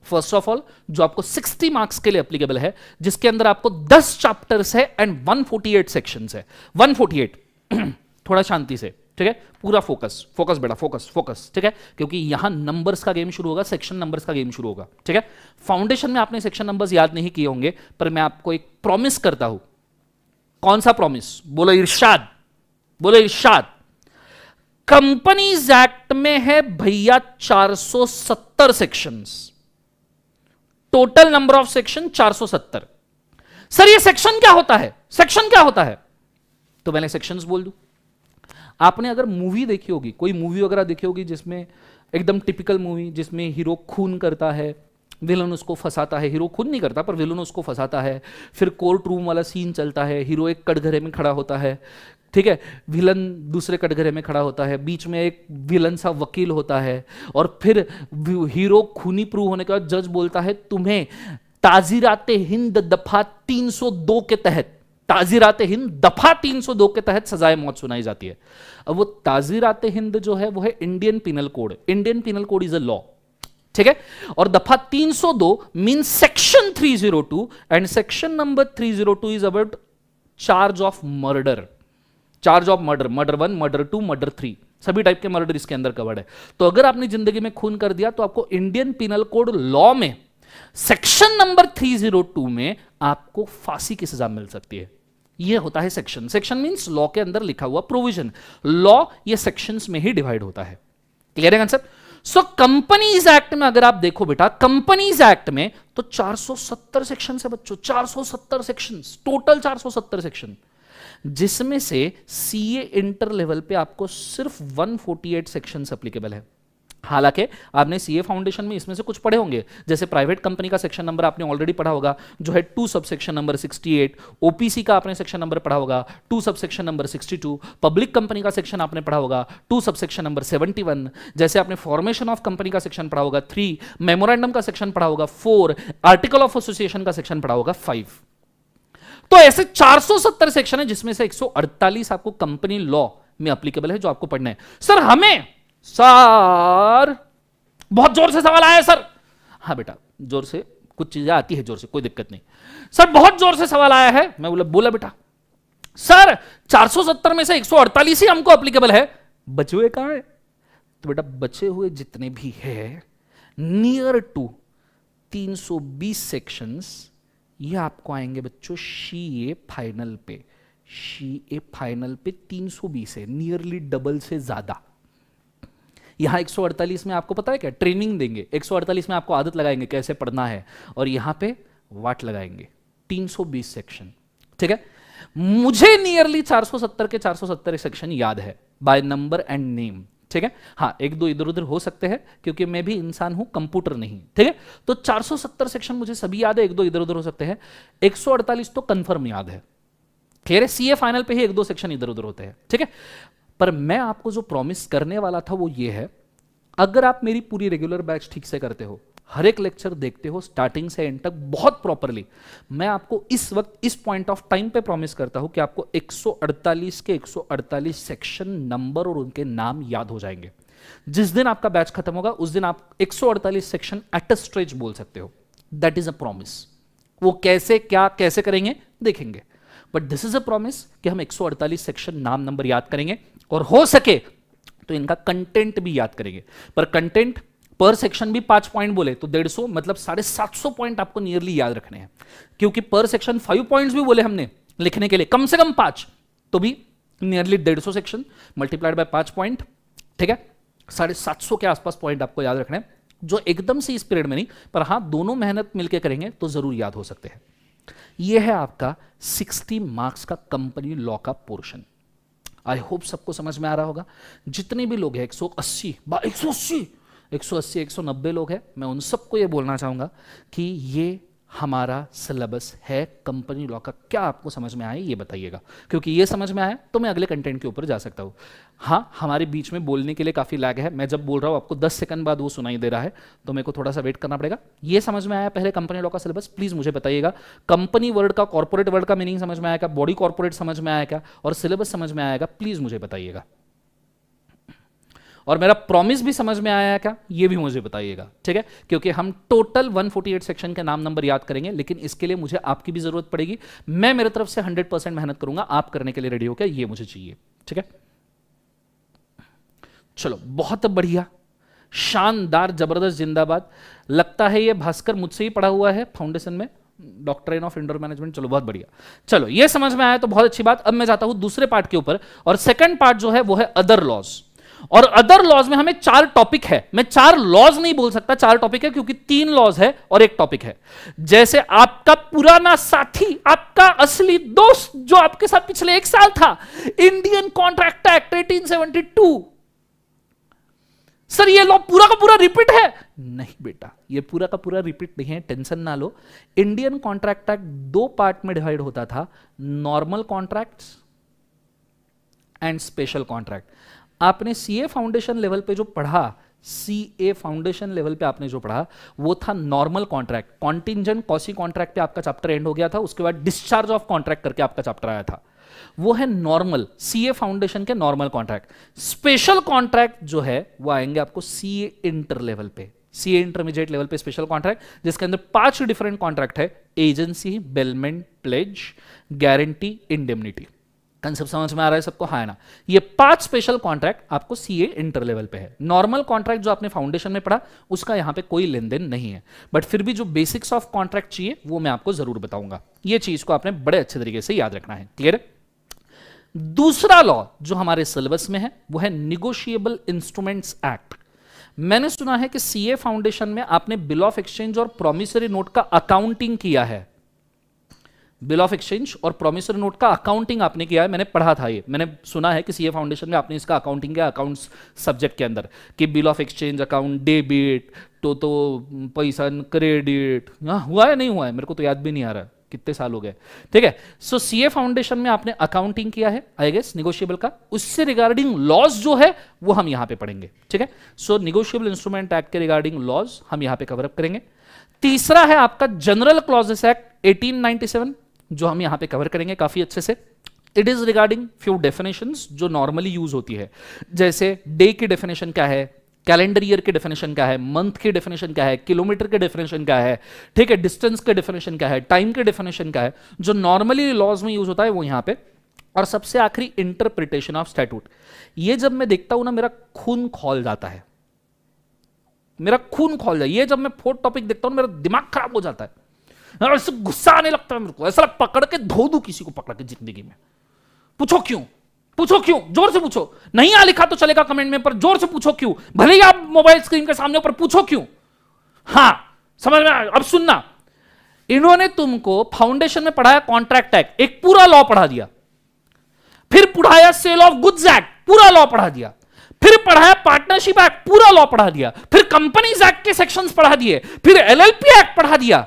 first of all, जो आपको 60 मार्क्स के लिए एप्लीकेबल है, जिसके अंदर आपको 10 चैप्टर्स है एंड 148 सेक्शंस है। 148 थोड़ा शांति से, ठीक है, पूरा फोकस, फोकस बेटा, फोकस फोकस, ठीक है, क्योंकि यहां नंबर्स का गेम शुरू होगा, सेक्शन नंबर्स का गेम शुरू होगा, ठीक है। फाउंडेशन में आपने सेक्शन नंबर्स याद नहीं किए होंगे, पर मैं आपको एक प्रॉमिस करता हूं। कौन सा प्रॉमिस? बोलो इरशाद, बोलो इरशाद। कंपनीज एक्ट में है भैया 470 sections, total number of section 470। Sir ये सेक्शन क्या होता है? सेक्शन क्या होता है? तो मैंने सेक्शंस बोल दूं। आपने अगर मूवी देखी होगी, कोई मूवी वगैरह देखी होगी जिसमें एकदम टिपिकल मूवी, जिसमें हीरो खून करता है, विलन उसको फंसाता है, हीरो खून नहीं करता पर विलन उसको फंसाता है, फिर कोर्ट रूम वाला सीन चलता है, हीरो एक कटघरे में खड़ा होता है, ठीक है, विलन दूसरे कटघरे में खड़ा होता है, बीच में एक विलन सा वकील होता है, और फिर हीरो खूनी प्रूव होने के बाद जज बोलता है तुम्हें ताजीराते हिंद दफा 302 के तहत, ताजीराते हिंद दफा 302 के तहत सजाए मौत सुनाई जाती है। अब वो ताजीराते हिंद जो है वो है Indian penal code. Indian penal code is a law, ठीक है, और दफा 302 mean section 302 and section number 302 is about charge of murder. Charge of murder, murder 1, murder 2, murder 3, सभी टाइप के मर्डर इसके अंदर कवर्ड है। तो अगर आपने जिंदगी में खून कर दिया तो आपको इंडियन पिनल कोड लॉ में सेक्शन नंबर 302 में आपको फांसी की सजा मिल सकती है। यह होता है सेक्शन। सेक्शन मींस लॉ के अंदर लिखा हुआ प्रोविजन। लॉ ये सेक्शंस में ही डिवाइड होता है। क्लियर है कंसेप्ट? सो कंपनीज एक्ट में अगर आप देखो बेटा, कंपनीज एक्ट में तो 470 सेक्शन है बच्चों, 470 सेक्शन, टोटल 470 सेक्शन, जिसमें से सीए इंटर लेवल पे आपको सिर्फ 148 सेक्शंस एप्लीकेबल है। हालांकि आपने सीए फाउंडेशन में इसमें से कुछ पढ़े होंगे, जैसे प्राइवेट कंपनी का सेक्शन नंबर आपने ऑलरेडी पढ़ा होगा जो है 2 सबसेक्शन नंबर 68, ओपीसी का आपने सेक्शन नंबर पढ़ा होगा 2 सबसेक्शन नंबर 62, पब्लिक कंपनी का सेक्शन आपने पढ़ा होगा 2 सबसेक्शन नंबर 71, जैसे आपने फॉर्मेशन ऑफ कंपनी का सेक्शन पढ़ा होगा 3, मेमोरेंडम का सेक्शन पढ़ा होगा 4, आर्टिकल ऑफ एसोसिएशन का सेक्शन पढ़ा होगा 5। तो ऐसे 470 सेक्शन है जिसमें से 148 आपको कंपनी लॉ में एप्लीकेबल है जो आपको पढ़ना है। सर बहुत जोर से सवाल आया है सर। हाँ बेटा, जोर से कुछ चीजें आती है, जोर से कोई दिक्कत नहीं। सर बहुत जोर से सवाल आया है। मैं बोला बेटा सर 470 में से 148 ही हमको एप्लीकेबल है, बचे हुए कहां है? तो बेटा बचे हुए जितने भी है नियर टू 320 सेक्शंस ये आपको आएंगे बच्चों सीए फाइनल पे। सीए फाइनल पे 320 है, नियरली डबल से ज्यादा। यहां 148 में आपको पता है क्या ट्रेनिंग देंगे, 148 में आपको आदत लगाएंगे कैसे पढ़ना है, और यहां पे वाट लगाएंगे। 320 सेक्शन, ठीक है। मुझे नियरली 470 के 470 सेक्शन याद है बाय नंबर एंड नेम, ठीक है। हाँ, एक दो इधर उधर हो सकते हैं क्योंकि मैं भी इंसान हूं, कंप्यूटर नहीं, ठीक है। तो 470 सेक्शन मुझे सभी याद है, एक दो इधर उधर हो सकते हैं। 148 तो कंफर्म याद है। क्लियर है? सीए फाइनल पे ही एक दो सेक्शन इधर उधर होते हैं, ठीक है। पर मैं आपको जो प्रॉमिस करने वाला था वो ये है, अगर आप मेरी पूरी रेगुलर बैच ठीक से करते हो, हर एक लेक्चर देखते हो स्टार्टिंग से एंड तक बहुत प्रॉपरली, मैं आपको इस वक्त इस पॉइंट ऑफ टाइम पे प्रॉमिस करता हूं कि आपको 148 के 148 सेक्शन नंबर और उनके नाम याद हो जाएंगे। जिस दिन आपका बैच खत्म होगा उस दिन आप 148 सेक्शन एट अ स्ट्रेच बोल सकते हो। That is a promise. वो कैसे क्या कैसे करेंगे देखेंगे, but this is a promise कि हम 148 सेक्शन नाम नंबर याद करेंगे और हो सके तो इनका कंटेंट भी याद करेंगे। पर कंटेंट पर सेक्शन भी 5 पॉइंट बोले तो 150 मतलब 750 पॉइंट आपको नियरली याद रखने हैं, क्योंकि पर सेक्शन 5 पॉइंट्स भी बोले हमने लिखने के लिए, कम से कम 5, तो भी nearly 150 section multiplied by 5 point, ठीक है। 750 के आसपास पॉइंट आपको याद रखने हैं, जो एकदम से इस पीरियड में नहीं, पर हां दोनों मेहनत मिलकर करेंगे तो जरूर याद हो सकते हैं। यह है आपका 60 मार्क्स का कंपनी लॉ का पोर्शन। आई होप सबको समझ में आ रहा होगा। जितने भी लोग हैं 180 190 लोग हैं, मैं उन सबको ये बोलना चाहूंगा कि ये हमारा सिलेबस है कंपनी लॉ का। क्या आपको समझ में आया ये बताइएगा, क्योंकि ये समझ में आया तो मैं अगले कंटेंट के ऊपर जा सकता हूं। हाँ, हमारे बीच में बोलने के लिए काफी लैग है। मैं जब बोल रहा हूं आपको 10 सेकंड बाद वो सुनाई दे रहा है, तो मेरे को थोड़ा सा वेट करना पड़ेगा। ये समझ में आया पहले कंपनी लॉ का सिलेबस? प्लीज मुझे बताइएगा। कंपनी वर्ड का, कॉर्पोरेट वर्ड का मीनिंग समझ में आया क्या? बॉडी कॉर्पोरेट समझ में आया क्या? और सिलेबस समझ में आएगा? प्लीज मुझे बताइएगा। और मेरा प्रॉमिस भी समझ में आया क्या ये भी मुझे बताइएगा, ठीक है। क्योंकि हम टोटल 148 सेक्शन के नाम नंबर याद करेंगे, लेकिन इसके लिए मुझे आपकी भी जरूरत पड़ेगी। मैं मेरे तरफ से 100% मेहनत करूंगा, आप करने के लिए रेडी हो क्या ये मुझे चाहिए, ठीक है। चलो बहुत बढ़िया, शानदार, जबरदस्त, जिंदाबाद। लगता है ये भास्कर मुझसे ही पढ़ा हुआ है फाउंडेशन में, डॉक्ट्रिन ऑफ इंडोर मैनेजमेंट। चलो बहुत बढ़िया, चलो ये समझ में आया तो बहुत अच्छी बात। अब मैं जाता हूं दूसरे पार्ट के ऊपर, और सेकंड पार्ट जो है वो है अदर लॉज। और अदर लॉज में हमें 4 टॉपिक है। मैं 4 लॉज नहीं बोल सकता, 4 टॉपिक है, क्योंकि 3 लॉज है और 1 टॉपिक है। जैसे आपका पुराना साथी, आपका असली दोस्त जो आपके साथ पिछले 1 साल था, इंडियन कॉन्ट्रैक्ट एक्ट 1872। सर ये लॉ पूरा का पूरा रिपीट है? नहीं बेटा, ये पूरा का पूरा रिपीट नहीं है, टेंशन ना लो। इंडियन कॉन्ट्रैक्ट एक्ट 2 पार्ट में डिवाइड होता था, normal contracts and special contract. आपने सीए फाउंडेशन लेवल पे जो पढ़ा, सीए फाउंडेशन लेवल पे आपने जो पढ़ा वो था normal contract. Contingent quasi contract पे आपका चैप्टर एंड हो गया था, उसके बाद डिस्चार्ज ऑफ कॉन्ट्रैक्ट करके आपका चैप्टर आया था। वो है नॉर्मल, सीए फाउंडेशन के नॉर्मल कॉन्ट्रैक्ट। स्पेशल कॉन्ट्रैक्ट जो है वो आएंगे आपको सीए इंटर लेवल पे, सीए इंटरमीडिएट लेवल पे स्पेशल कॉन्ट्रैक्ट, जिसके अंदर 5 डिफरेंट कॉन्ट्रैक्ट है: agency, bailment, pledge, guarantee, indemnity. Concept समझ में आ रहा है सबको? हाँ ना? ये 5 स्पेशल कॉन्ट्रैक्ट आपको सीए इंटर लेवल पे है। नॉर्मल कॉन्ट्रैक्ट जो आपने फाउंडेशन में पढ़ा उसका यहां पे कोई लेन देन नहीं है, बट फिर भी जो बेसिक्स ऑफ कॉन्ट्रैक्ट चाहिए वो मैं आपको जरूर बताऊंगा। ये चीज को आपने बड़े अच्छे तरीके से याद रखना है। क्लियर है? दूसरा लॉ जो हमारे सिलेबस में है वो है निगोशिएबल इंस्ट्रूमेंट्स एक्ट। मैंने सुना है कि सीए फाउंडेशन में आपने बिल ऑफ एक्सचेंज और प्रोमिसरी नोट का अकाउंटिंग किया है। बिल ऑफ एक्सचेंज और प्रोमिसरी नोट का अकाउंटिंग आपने किया है, मैंने पढ़ा था ये, मैंने सुना है कि सीए फाउंडेशन में आपने इसका अकाउंटिंग किया अकाउंट्स सब्जेक्ट के अंदर, कि bill of exchange account, debit, तो पैसा, क्रेडिट, हुआ है नहीं हुआ है मेरे को तो याद भी नहीं आ रहा, कितने साल हो गए। ठीक है, सो सीए फाउंडेशन में आपने अकाउंटिंग किया है आई गेस निगोशिएबल का, उससे रिगार्डिंग लॉज जो है वो हम यहां पे पढ़ेंगे। ठीक है, सो निगोशिएबल इंस्ट्रूमेंट एक्ट के रिगार्डिंग लॉज हम यहां पे कवर अप करेंगे। तीसरा है आपका जनरल क्लॉजेस एक्ट 1897 जो हम यहां पे कवर करेंगे काफी अच्छे से। It is regarding few definitions जो नॉर्मली यूज होती है, जैसे डे की डेफिनेशन क्या है, कैलेंडर ईयर की डेफिनेशन क्या है, मंथ की डेफिनेशन क्या है, किलोमीटर की डेफिनेशन क्या है, ठीक है, डिस्टेंस की डेफिनेशन क्या है, टाइम की डेफिनेशन क्या है, जो नॉर्मली लॉज में यूज होता है वो यहां पे। और सबसे आखिरी इंटरप्रिटेशन ऑफ स्टैट्यूट। ये जब मैं देखता हूं ना मेरा खून खौल जाता है, मेरा खून खौल जाए। ये जब मैं फोर्थ टॉपिक देखता हूं मेरा दिमाग खराब हो जाता है, ऐसे गुस्सा आने लगता है मेरे को, ऐसा पकड़ के धो दूं किसी को पकड़ के जिंदगी में। पूछो क्यों, पूछो क्यों, जोर से पूछो। नहीं आ लिखा तो चलेगा कमेंट में, पर जोर से पूछो क्यों, भले ही आप मोबाइल स्क्रीन के सामने, पर पूछो क्यों। हां समझ में आया? अब सुनना, इन्होंने तुमको फाउंडेशन में पढ़ाया कॉन्ट्रैक्ट एक्ट, एक पूरा लॉ पढ़ा दिया, फिर पढ़ाया सेल ऑफ गुड्स एक्ट, पूरा लॉ पढ़ा दिया, फिर पढ़ाया पार्टनरशिप एक्ट, पूरा लॉ पढ़ा दिया, फिर कंपनीज एक्ट के सेक्शंस पढ़ा दिए, फिर एलएलपी एक्ट पढ़ा दिया।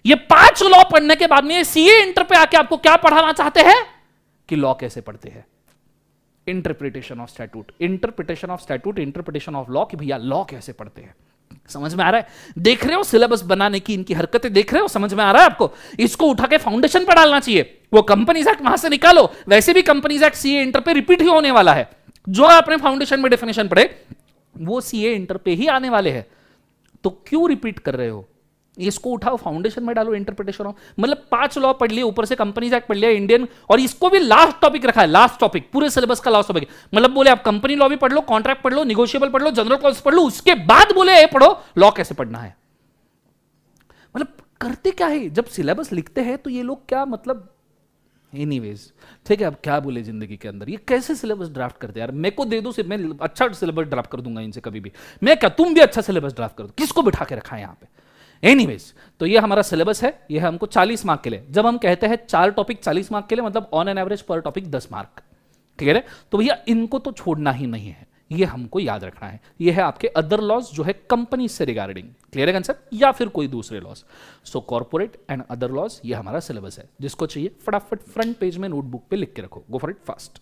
ये 5 लॉ पढ़ने के बाद में सीए इंटर पे आके आपको क्या पढ़ाना चाहते हैं कि लॉ कैसे पढ़ते हैं, interpretation of statute, interpretation of statute, interpretation of law, कि भैया लॉ कैसे पढ़ते हैं। समझ में आ रहा है? देख रहे हो सिलेबस बनाने की इनकी हरकतें, देख रहे हो? समझ में आ रहा है आपको? इसको उठा के फाउंडेशन पर डालना चाहिए, वो कंपनीज एक्ट वहां से निकालो। वैसे भी कंपनीज एक्ट सीए इंटर पे रिपीट ही होने वाला है, जो आपने फाउंडेशन में डेफिनेशन पढ़े वो सीए इंटर पे ही आने वाले हैं, तो क्यों रिपीट कर रहे हो? इसको उठाओ फाउंडेशन में डालो, इंटरप्रिटेशन ऑफ, मतलब 5 लॉ पढ़ लिए, ऊपर से कंपनीज एक्ट पढ़ लिया, इंडियन, और इसको भी लास्ट टॉपिक रखा है, लास्ट टॉपिक पूरे सिलेबस का लास्ट टॉपिक। मतलब बोले आप कंपनी लॉ भी पढ़ लो, कॉन्ट्रैक्ट पढ़ लो, निगोशिएबल पढ़ लो, जनरल क्लॉज पढ़ लो, उसके बाद बोले पढ़ो लॉ कैसे पढ़ना है। मतलब करते क्या है जब सिलेबस लिखते हैं तो ये लोग क्या, मतलब एनीवेज ठीक है, अब क्या बोले जिंदगी के अंदर, ये कैसे सिलेबस ड्राफ्ट करते हैं यार। मेरे को दे दो, मैं अच्छा सिलेबस ड्राफ्ट कर दूंगा इनसे कभी भी, मैं क्या, तुम भी अच्छा सिलेबस ड्राफ्ट कर दो, किसको बिठा के रखा है यहाँ पे। एनीवेज, तो ये हमारा सिलेबस है, ये है हमको 40 मार्क के लिए। जब हम कहते हैं 4 टॉपिक 40 मार्क के लिए, मतलब ऑन एन एवरेज पर टॉपिक 10 मार्क। ठीक है, तो भैया इनको तो छोड़ना ही नहीं है, ये हमको याद रखना है। ये है आपके अदर लॉज जो है कंपनी से रिगार्डिंग, क्लियर है कंसेप्ट, या फिर कोई दूसरे laws. So corporate and other laws, ये हमारा सिलेबस है। जिसको चाहिए फटाफट फ्रंट पेज में नोटबुक पे लिख के रखो, गो फॉर इट फास्ट।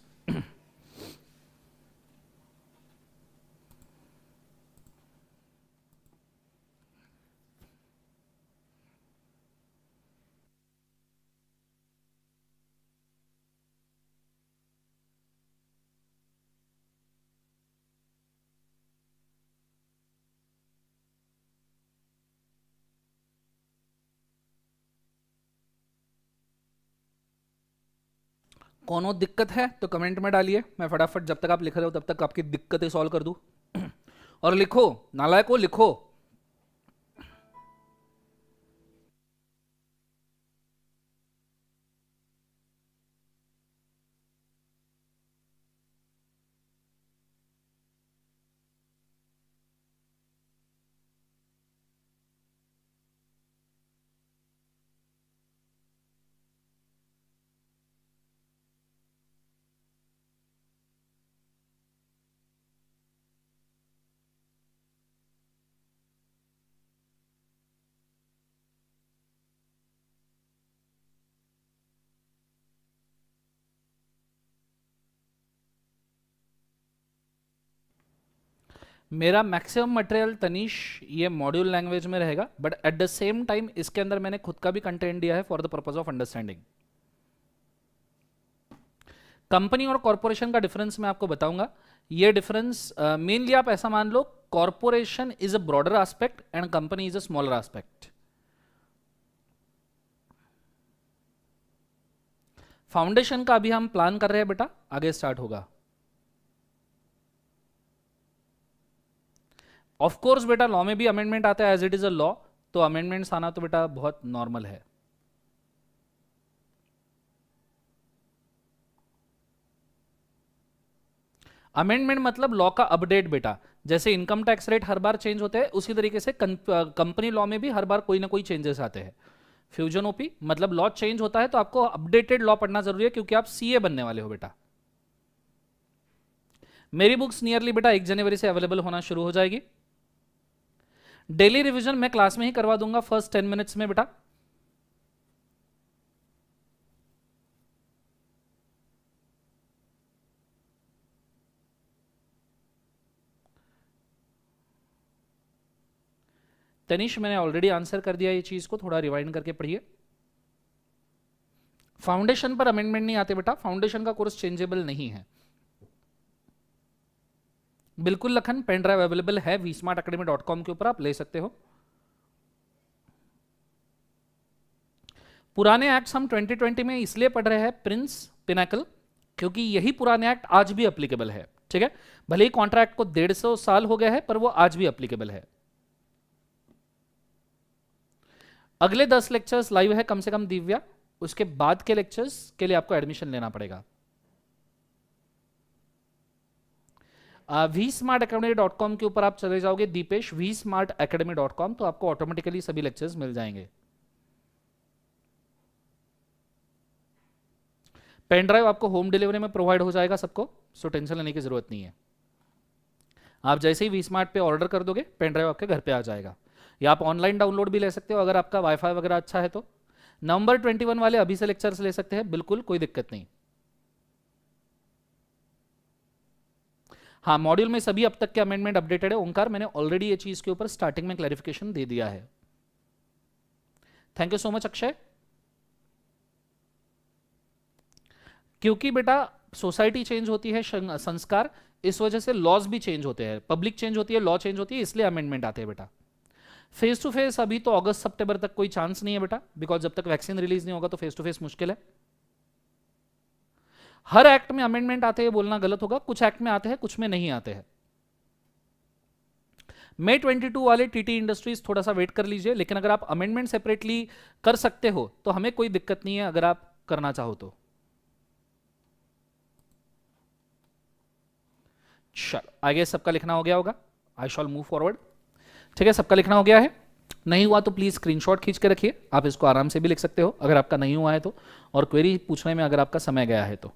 कोनो दिक्कत है तो कमेंट में डालिए, मैं फटाफट जब तक आप लिख रहे हो तब तक आपकी दिक्कतें सॉल्व कर दूं। और लिखो, नालायको लिखो। मेरा मैक्सिमम मटेरियल तनीश ये मॉड्यूल लैंग्वेज में रहेगा, but at the same time इसके अंदर मैंने खुद का भी कंटेंट दिया है for the purpose of understanding. Company और कॉर्पोरेशन का डिफरेंस मैं आपको बताऊंगा। ये डिफरेंस मेनली आप ऐसा मान लो, corporation is a broader aspect and company is a smaller aspect. Foundation का अभी हम प्लान कर रहे हैं बेटा, आगे स्टार्ट होगा। ऑफ कोर्स बेटा लॉ में भी अमेंडमेंट आता है as it is a law, तो अमेंडमेंट्स आना तो बेटा बहुत नॉर्मल है। अमेंडमेंट मतलब लॉ का अपडेट बेटा, जैसे इनकम टैक्स रेट हर बार चेंज होते हैं उसी तरीके से कंपनी लॉ में भी हर बार कोई ना कोई चेंजेस आते हैं। फ्यूजन ओपी मतलब लॉ चेंज होता है तो आपको अपडेटेड लॉ पढ़ना जरूरी है क्योंकि आप सीए बनने वाले हो बेटा। मेरी बुक्स नियरली बेटा 1 जनवरी से अवेलेबल होना शुरू हो जाएगी। डेली रिवीजन मैं क्लास में ही करवा दूंगा फर्स्ट 10 मिनट्स में बेटा। तनिष मैंने ऑलरेडी आंसर कर दिया ये चीज को, थोड़ा रिवाइंड करके पढ़िए। फाउंडेशन पर अमेंडमेंट नहीं आते बेटा, फाउंडेशन का कोर्स चेंजेबल नहीं है। बिल्कुल लखन, पेन ड्राइव अवेलेबल है vsmartacademy.com के ऊपर, आप ले सकते हो। पुराने एक्ट्स हम 2020 में इसलिए पढ़ रहे हैं प्रिंस पिनाकल, क्योंकि यही पुराने एक्ट आज भी अप्लीकेबल है। ठीक है, भले ही कॉन्ट्रैक्ट को 150 साल हो गया है पर वो आज भी अप्लीकेबल है। अगले 10 लेक्चर्स लाइव है कम से कम दिव्या, उसके बाद के लेक्चर्स के लिए आपको एडमिशन लेना पड़ेगा। vsmartacademy.com के ऊपर आप चले जाओगे दीपेश, vsmartacademy.com, तो आपको ऑटोमेटिकली सभी लेक्चर्स मिल जाएंगे। पेन ड्राइव आपको होम डिलीवरी में प्रोवाइड हो जाएगा सबको, सो टेंशन लेने की जरूरत नहीं है। आप जैसे ही vsmart पे ऑर्डर कर दोगे पेन ड्राइव आपके घर पे आ जाएगा, या आप ऑनलाइन डाउनलोड भी ले सकते हो अगर आपका वाईफाई वगैरह अच्छा है तो। नवंबर 21 वाले अभी से लेक्चर्स ले सकते हैं, बिल्कुल कोई दिक्कत नहीं। हाँ, मॉड्यूल में सभी अब तक के अमेंडमेंट अपडेटेड है ओंकार, मैंने ऑलरेडी ये चीज के ऊपर स्टार्टिंग में क्लैरिफिकेशन दे दिया है। Thank you so much Akshay. क्योंकि बेटा सोसाइटी चेंज होती है, संस्कार, इस वजह से लॉज भी चेंज होते हैं, पब्लिक चेंज होती है, लॉ चेंज होती है, इसलिए अमेंडमेंट आते हैं बेटा। फेस टू फेस अभी तो अगस्त सितंबर तक कोई चांस नहीं है बेटा, बिकॉज जब तक वैक्सीन रिलीज नहीं होगा तो फेस टू फेस मुश्किल है। हर एक्ट में अमेंडमेंट आते हैं बोलना गलत होगा, कुछ एक्ट में आते हैं कुछ में नहीं आते हैं। May 22 वाले टीटी इंडस्ट्रीज थोड़ा सा वेट कर लीजिए, लेकिन अगर आप अमेंडमेंट सेपरेटली कर सकते हो तो हमें कोई दिक्कत नहीं है अगर आप करना चाहो तो। चलो आगे सबका लिखना हो गया होगा, आई शॉल मूव फॉरवर्ड। ठीक है, सबका लिखना हो गया है, नहीं हुआ तो प्लीज स्क्रीनशॉट खींच के रखिए, आप इसको आराम से भी लिख सकते हो अगर आपका नहीं हुआ है तो, और क्वेरी पूछने में अगर आपका समय गया है तो।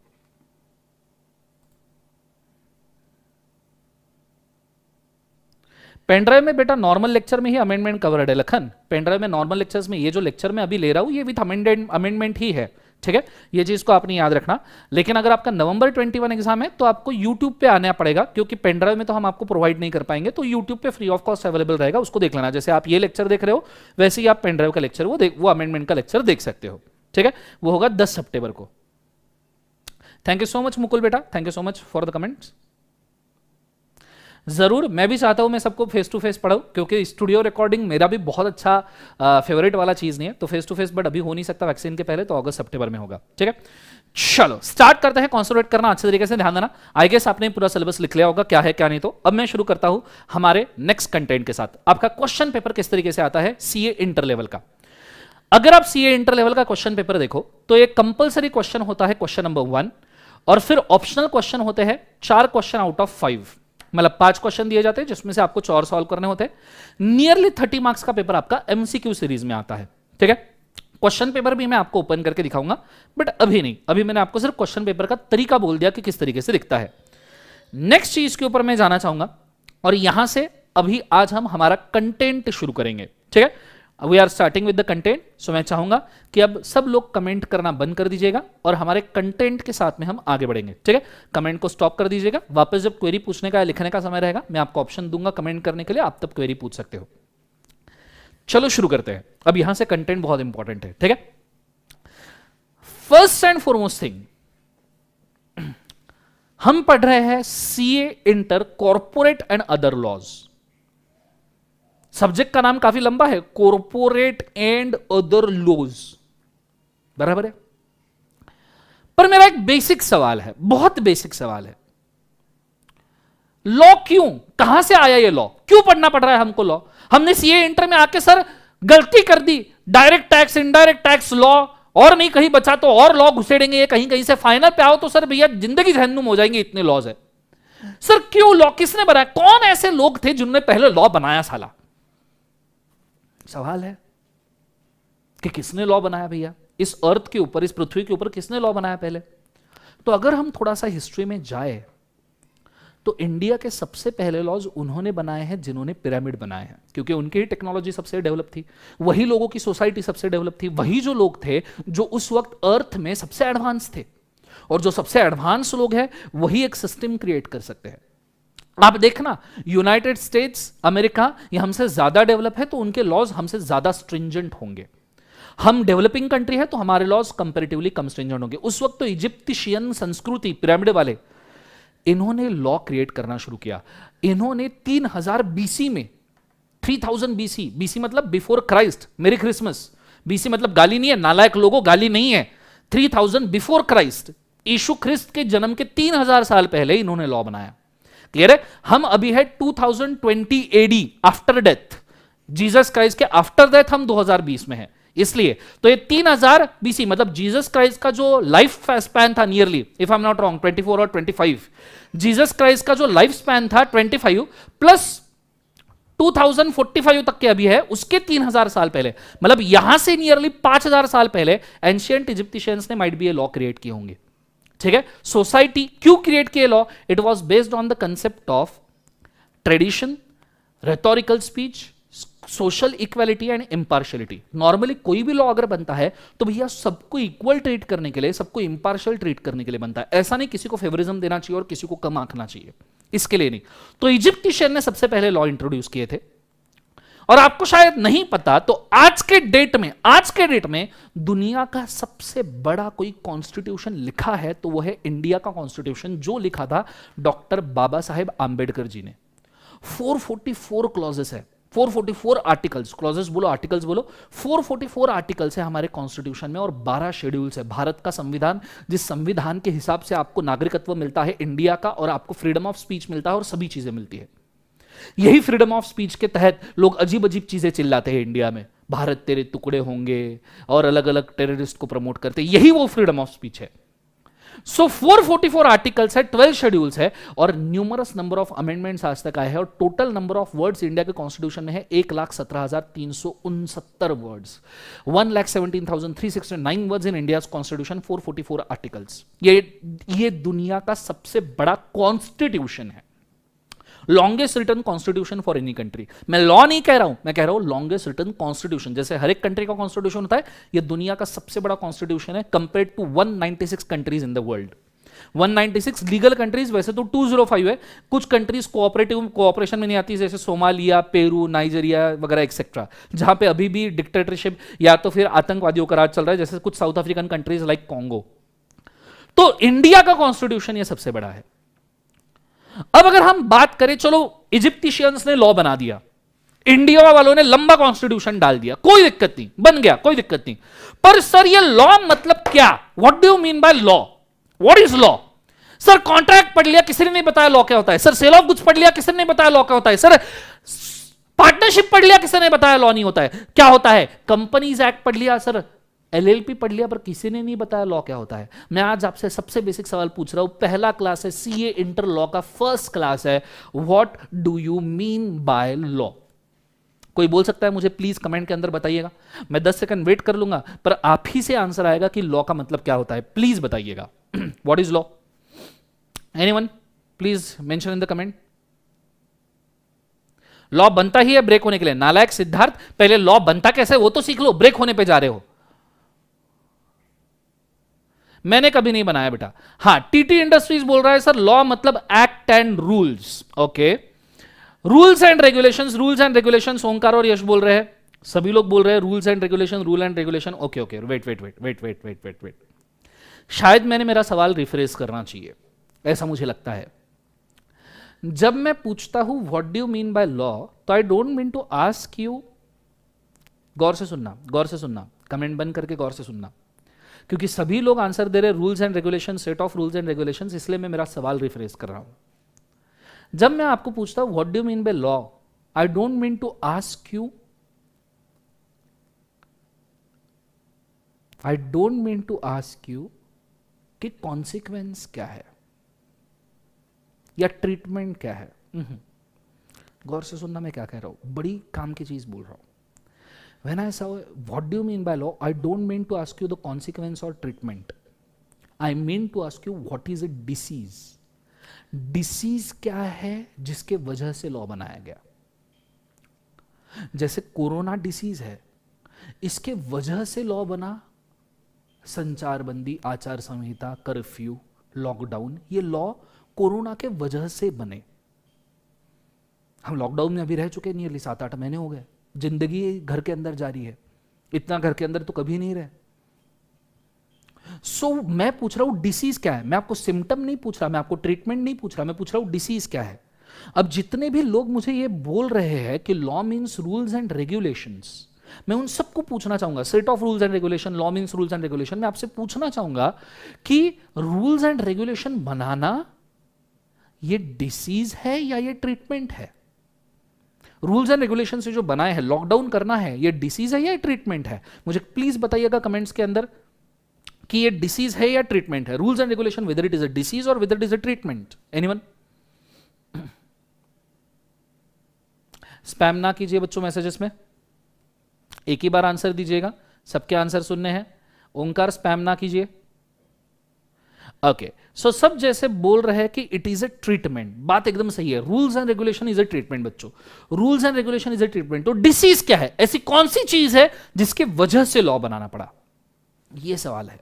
पेनड्राइव में बेटा नॉर्मल लेक्चर में ही अमेंडमेंट कवर्ड है लखन, पेनड्राइव में नॉर्मल लेक्चर्स में ये जो लेक्चर में अभी ले रहा हूं ये विथ अमेंडमेंट ही है। ठीक है, ये चीज को आपने याद रखना। लेकिन अगर आपका नवंबर 21 एग्जाम है तो आपको यूट्यूब पे आना पड़ेगा, क्योंकि पेनड्राइव में तो हम आपको प्रोवाइड नहीं कर पाएंगे, तो यूट्यूब पे फ्री ऑफ कॉस्ट अवेलेबल रहेगा, उसको देख लेना। जैसे आप ये लेक्चर देख रहे हो वैसे ही आप पेनड्राइव का लेक्चर वो अमेंडमेंट का लेक्चर देख सकते हो। ठीक है, वो होगा 10 सितंबर को। Thank you so much Mukul बेटा, thank you so much for the comments. जरूर, मैं भी चाहता हूं मैं सबको फेस टू फेस पढ़ाऊं, क्योंकि स्टूडियो रिकॉर्डिंग मेरा भी बहुत अच्छा फेवरेट वाला चीज नहीं है, तो फेस टू फेस बट अभी हो नहीं सकता वैक्सीन के पहले, तो अगस्त सितंबर में होगा। ठीक है, चलो स्टार्ट करते हैं। कॉन्सेंट्रेट करना अच्छे तरीके से, ध्यान देना। आई गेस आपने पूरा सिलेबस लिख लिया होगा क्या है क्या नहीं, तो अब मैं शुरू करता हूं हमारे नेक्स्ट कंटेंट के साथ। आपका क्वेश्चन पेपर किस तरीके से आता है सीए इंटर लेवल का। अगर आप सीए इंटर लेवल का क्वेश्चन पेपर देखो तो एक कंपल्सरी क्वेश्चन होता है क्वेश्चन नंबर 1, और फिर ऑप्शनल क्वेश्चन होते हैं 4 क्वेश्चन आउट ऑफ 5, मतलब 5 क्वेश्चन दिए जाते हैं जिसमें से आपको 4 सॉल्व करने होते हैं। नियरली 30 मार्क्स का पेपर आपका एमसीक्यू सीरीज में आता है। ठीक है, क्वेश्चन पेपर भी मैं आपको ओपन करके दिखाऊंगा, बट अभी नहीं, अभी मैंने आपको सिर्फ क्वेश्चन पेपर का तरीका बोल दिया कि किस तरीके से दिखता है। नेक्स्ट चीज के ऊपर मैं जाना चाहूंगा, और यहां से अभी आज हम हमारा कंटेंट शुरू करेंगे। ठीक है, we are starting with the content. So मैं चाहूंगा कि अब सब लोग कमेंट करना बंद कर दीजिएगा और हमारे कंटेंट के साथ में हम आगे बढ़ेंगे। ठीक है, कमेंट को स्टॉप कर दीजिएगा, वापस जब क्वेरी पूछने का लिखने का समय रहेगा मैं आपको ऑप्शन दूंगा कमेंट करने के लिए, आप तब क्वेरी पूछ सकते हो। चलो शुरू करते हैं, अब यहां से कंटेंट बहुत इंपॉर्टेंट है। ठीक है, फर्स्ट एंड फॉरमोस्ट थिंग, हम पढ़ रहे हैं CA inter corporate and other laws. Subject का नाम काफी लंबा है, कॉर्पोरेट एंड अदर लॉज, बराबर है। पर मेरा एक बेसिक सवाल है, बहुत बेसिक सवाल है, लॉ क्यों, कहां से आया ये लॉ, क्यों पढ़ना पड़ रहा है हमको लॉ? हमने सीए इंटर में आके सर गलती कर दी, direct tax, indirect tax law, और नहीं कहीं बचा तो और लॉ घुसेड़ेंगे, ये कहीं कहीं से फाइनल पे आओ तो सर भैया जिंदगी जहन्नुम हो जाएंगे, इतने लॉज है। सर क्यों लॉ, किसने बनाया, कौन ऐसे लोग थे जिन्होंने पहले लॉ बनाया? साला सवाल है कि किसने लॉ बनाया भैया इस अर्थ के ऊपर, इस पृथ्वी के ऊपर किसने लॉ बनाया पहले? तो अगर हम थोड़ा सा हिस्ट्री में जाए तो इंडिया के सबसे पहले लॉज उन्होंने बनाए हैं जिन्होंने पिरामिड बनाए हैं, क्योंकि उनकी ही टेक्नोलॉजी सबसे डेवलप थी, वही लोगों की सोसाइटी सबसे डेवलप थी, वही जो लोग थे जो उस वक्त अर्थ में सबसे एडवांस थे, और जो सबसे एडवांस लोग हैं वही एक सिस्टम क्रिएट कर सकते हैं। आप देखना यूनाइटेड स्टेट्स अमेरिका ये हमसे ज्यादा डेवलप है तो उनके लॉज हमसे ज्यादा स्ट्रिंजेंट होंगे। हम डेवलपिंग कंट्री है तो हमारे लॉज कंपैरेटिवली कम स्ट्रिंजेंट होंगे। उस वक्त तो इजिप्शियन संस्कृति पिरामिड वाले, इन्होंने लॉ क्रिएट करना शुरू किया। इन्होंने 3000 बीसी में, 3000 बीसी, बीसी मतलब बिफोर क्राइस्ट, मेरी क्रिसमस, बीसी मतलब गाली नहीं है, नालायक लोगों गाली नहीं है, 3000 बिफोर क्राइस्ट, यीशु ख्रिस्त के जन्म के 3000 साल पहले इन्होंने लॉ बनाया। क्लियर है? हम अभी है 2020 AD, after death, Jesus Christ के आफ्टर डेथ हम 2020 में है, इसलिए तो ये 3000 बीसी मतलब जीसस क्राइस्ट का जो लाइफ स्पैन था, nearly if I am not wrong 24 और 25, जीसस क्राइस्ट का जो लाइफ स्पैन था 25 प्लस 2045 तक के अभी है, उसके 3000 साल पहले, मतलब यहां से नियरली 5000 साल पहले एंशिएंट इजिप्शियंस ने might be a law create किए होंगे। ठीक है? सोसाइटी क्यों क्रिएट किए law? It was based on the concept of tradition, rhetorical speech, social equality and impartiality. Normally कोई भी लॉ अगर बनता है तो भैया सबको इक्वल ट्रीट करने के लिए, सबको इम्पार्शियल ट्रीट करने के लिए बनता है। ऐसा नहीं किसी को फेवरिज्म देना चाहिए और किसी को कम आंकना चाहिए, इसके लिए नहीं। तो इजिप्शियन ने सबसे पहले लॉ इंट्रोड्यूस किए थे। और आपको शायद नहीं पता तो आज के डेट में दुनिया का सबसे बड़ा कोई कॉन्स्टिट्यूशन लिखा है तो वो है इंडिया का कॉन्स्टिट्यूशन, जो लिखा था डॉक्टर बाबा साहेब आंबेडकर जी ने। 444 क्लॉजेस है, 444 आर्टिकल्स, क्लॉजेस बोलो आर्टिकल्स बोलो, 444 आर्टिकल्स है हमारे कॉन्स्टिट्यूशन में और 12 शेड्यूल्स है। भारत का संविधान, जिस संविधान के हिसाब से आपको नागरिकत्व मिलता है इंडिया का, और आपको फ्रीडम ऑफ स्पीच मिलता है और सभी चीजें मिलती है। यही फ्रीडम ऑफ स्पीच के तहत लोग अजीब अजीब चीजें चिल्लाते हैं इंडिया में, भारत तेरे टुकड़े होंगे, और अलग अलग टेररिस्ट को प्रमोट करते हैं, यही वो फ्रीडम ऑफ स्पीच है। सो 444 आर्टिकल्स है, 12 शेड्यूल्स है और न्यूमरस नंबर ऑफ अमेंडमेंट्स आज तक आए हैं, और total number of words India के कॉन्स्टिट्यूशन में है 1,17,369 words, 1,17,369 words in India constitution, 444 articles. ये दुनिया का सबसे बड़ा कॉन्स्टिट्यूशन है, longest written constitution for any country. मैं लॉ नहीं कह रहा हूं, मैं कह रहा हूं लॉन्गेस्ट रिटन कॉन्स्टिट्यूशन। जैसे हर एक कंट्री का कॉन्स्टिट्यूशन होता है, ये दुनिया का सबसे बड़ा कॉन्स्टिट्यूशन है compare to 196 countries in the world. 196 legal countries, वैसे तो 205 है, कुछ कंट्रीज कोऑपरेशन में नहीं आती, जैसे सोमालिया, पेरू, नाइजीरिया वगैरह एक्सेट्रा, जहां पे अभी भी डिक्टेटरशिप या तो फिर आतंकवादियों का राज चल रहा है, जैसे कुछ south African countries like Congo. तो इंडिया का कॉन्स्टिट्यूशन ये सबसे बड़ा है। अब अगर हम बात करें, चलो इजिप्शियंस ने लॉ बना दिया, इंडिया वालों ने लंबा कॉन्स्टिट्यूशन डाल दिया, कोई दिक्कत नहीं, बन गया, कोई दिक्कत नहीं। पर सर ये लॉ मतलब क्या? What do you mean by law? What is law? Sir contract पढ़ लिया, किसी ने नहीं बताया लॉ क्या होता है। सर सेल ऑफ गुड्स पढ़ लिया, किसी ने नहीं बताया लॉ क्या होता है। सर पार्टनरशिप पढ़ लिया, किसी ने बताया लॉ नहीं होता है, क्या होता है। कंपनीज एक्ट पढ़ लिया, सर एलएलपी पढ़ लिया, पर किसी ने नहीं बताया लॉ क्या होता है। मैं आज आपसे सबसे बेसिक सवाल पूछ रहा हूं, पहला क्लास है सीए इंटर लॉ का, फर्स्ट क्लास है, what do you mean by law? कोई बोल सकता है मुझे? प्लीज कमेंट के अंदर बताइएगा, मैं 10 सेकंड वेट कर लूंगा, पर आप ही से आंसर आएगा कि लॉ का मतलब क्या होता है। प्लीज बताइएगा what is law? Anyone please mention in the comment. Law बनता ही है ब्रेक होने के लिए। नालायक सिद्धार्थ, पहले लॉ बनता कैसे वो तो सीख लो, ब्रेक होने पे जा रहे हो। मैंने कभी नहीं बनाया बेटा। हां, टीटी इंडस्ट्रीज बोल रहा है सर लॉ मतलब act and rules. Okay, rules and regulations, rules and regulations. Omkar और यश बोल रहे हैं, सभी लोग बोल रहे हैं rules and regulation, rule and regulation. Okay okay, wait wait wait wait wait wait wait wait, शायद मैंने मेरा सवाल रिफ्रेश करना चाहिए, ऐसा मुझे लगता है। जब मैं पूछता हूं what do you mean by law, तो I don't mean to ask you, गौर से सुनना, गौर से सुनना, कमेंट बंद करके गौर से सुनना, क्योंकि सभी लोग आंसर दे रहे rules and regulation, set of rules and regulations, इसलिए मैं मेरा सवाल रिफ्रेश कर रहा हूं। जब मैं आपको पूछता हूं what do you mean by law, I don't mean to ask you, I don't mean to ask you कि कॉन्सिक्वेंस क्या है या ट्रीटमेंट क्या है। गौर से सुनना मैं क्या कह रहा हूं, बड़ी काम की चीज बोल रहा हूं। When I say what do you mean by law, I don't mean to ask you the consequence or treatment. I mean to ask you what is a disease. Disease क्या है जिसके वजह से लॉ बनाया गया। जैसे कोरोना डिसीज है, इसके वजह से लॉ बना, संचारबंदी, आचार संहिता, कर्फ्यू, लॉकडाउन, ये लॉ कोरोना के वजह से बने। हम लॉकडाउन में अभी रह चुके नियरली 7-8 महीने हो गए, जिंदगी घर के अंदर जारी है, इतना घर के अंदर तो कभी नहीं रहे। सो मैं पूछ रहा हूं डिसीज क्या है, मैं आपको सिम्टम नहीं पूछ रहा, मैं आपको ट्रीटमेंट नहीं पूछ रहा, मैं पूछ रहा हूं डिसीज क्या है। अब जितने भी लोग मुझे ये बोल रहे हैं कि law means rules and regulations, मैं उन सबको पूछना चाहूंगा, set of rules and regulation, law means rules and regulation, मैं आपसे पूछना चाहूंगा कि रूल्स एंड रेगुलेशन बनाना ये डिसीज है या ये ट्रीटमेंट है। रूल्स एंड रेगुलेशन से जो बनाए हैं, लॉकडाउन करना है, ये डिसीज है या ट्रीटमेंट है। मुझे प्लीज बताइएगा कमेंट्स के अंदर कि ये डिसीज है या ट्रीटमेंट है। Rules and regulation, whether it is a disease और whether it is a treatment. Anyone? Spam ना कीजिए बच्चों मैसेजेस में, एक ही बार आंसर दीजिएगा, सबके आंसर सुनने हैं। ओंकार स्पैम ना कीजिए। ओके, सो सब जैसे बोल रहे हैं कि इट इज ए ट्रीटमेंट, बात एकदम सही है। Rules and regulation is a treatment बच्चों, rules and regulation is a treatment. तो डिसीज क्या है, ऐसी कौन सी चीज है जिसके वजह से लॉ बनाना पड़ा, यह सवाल है।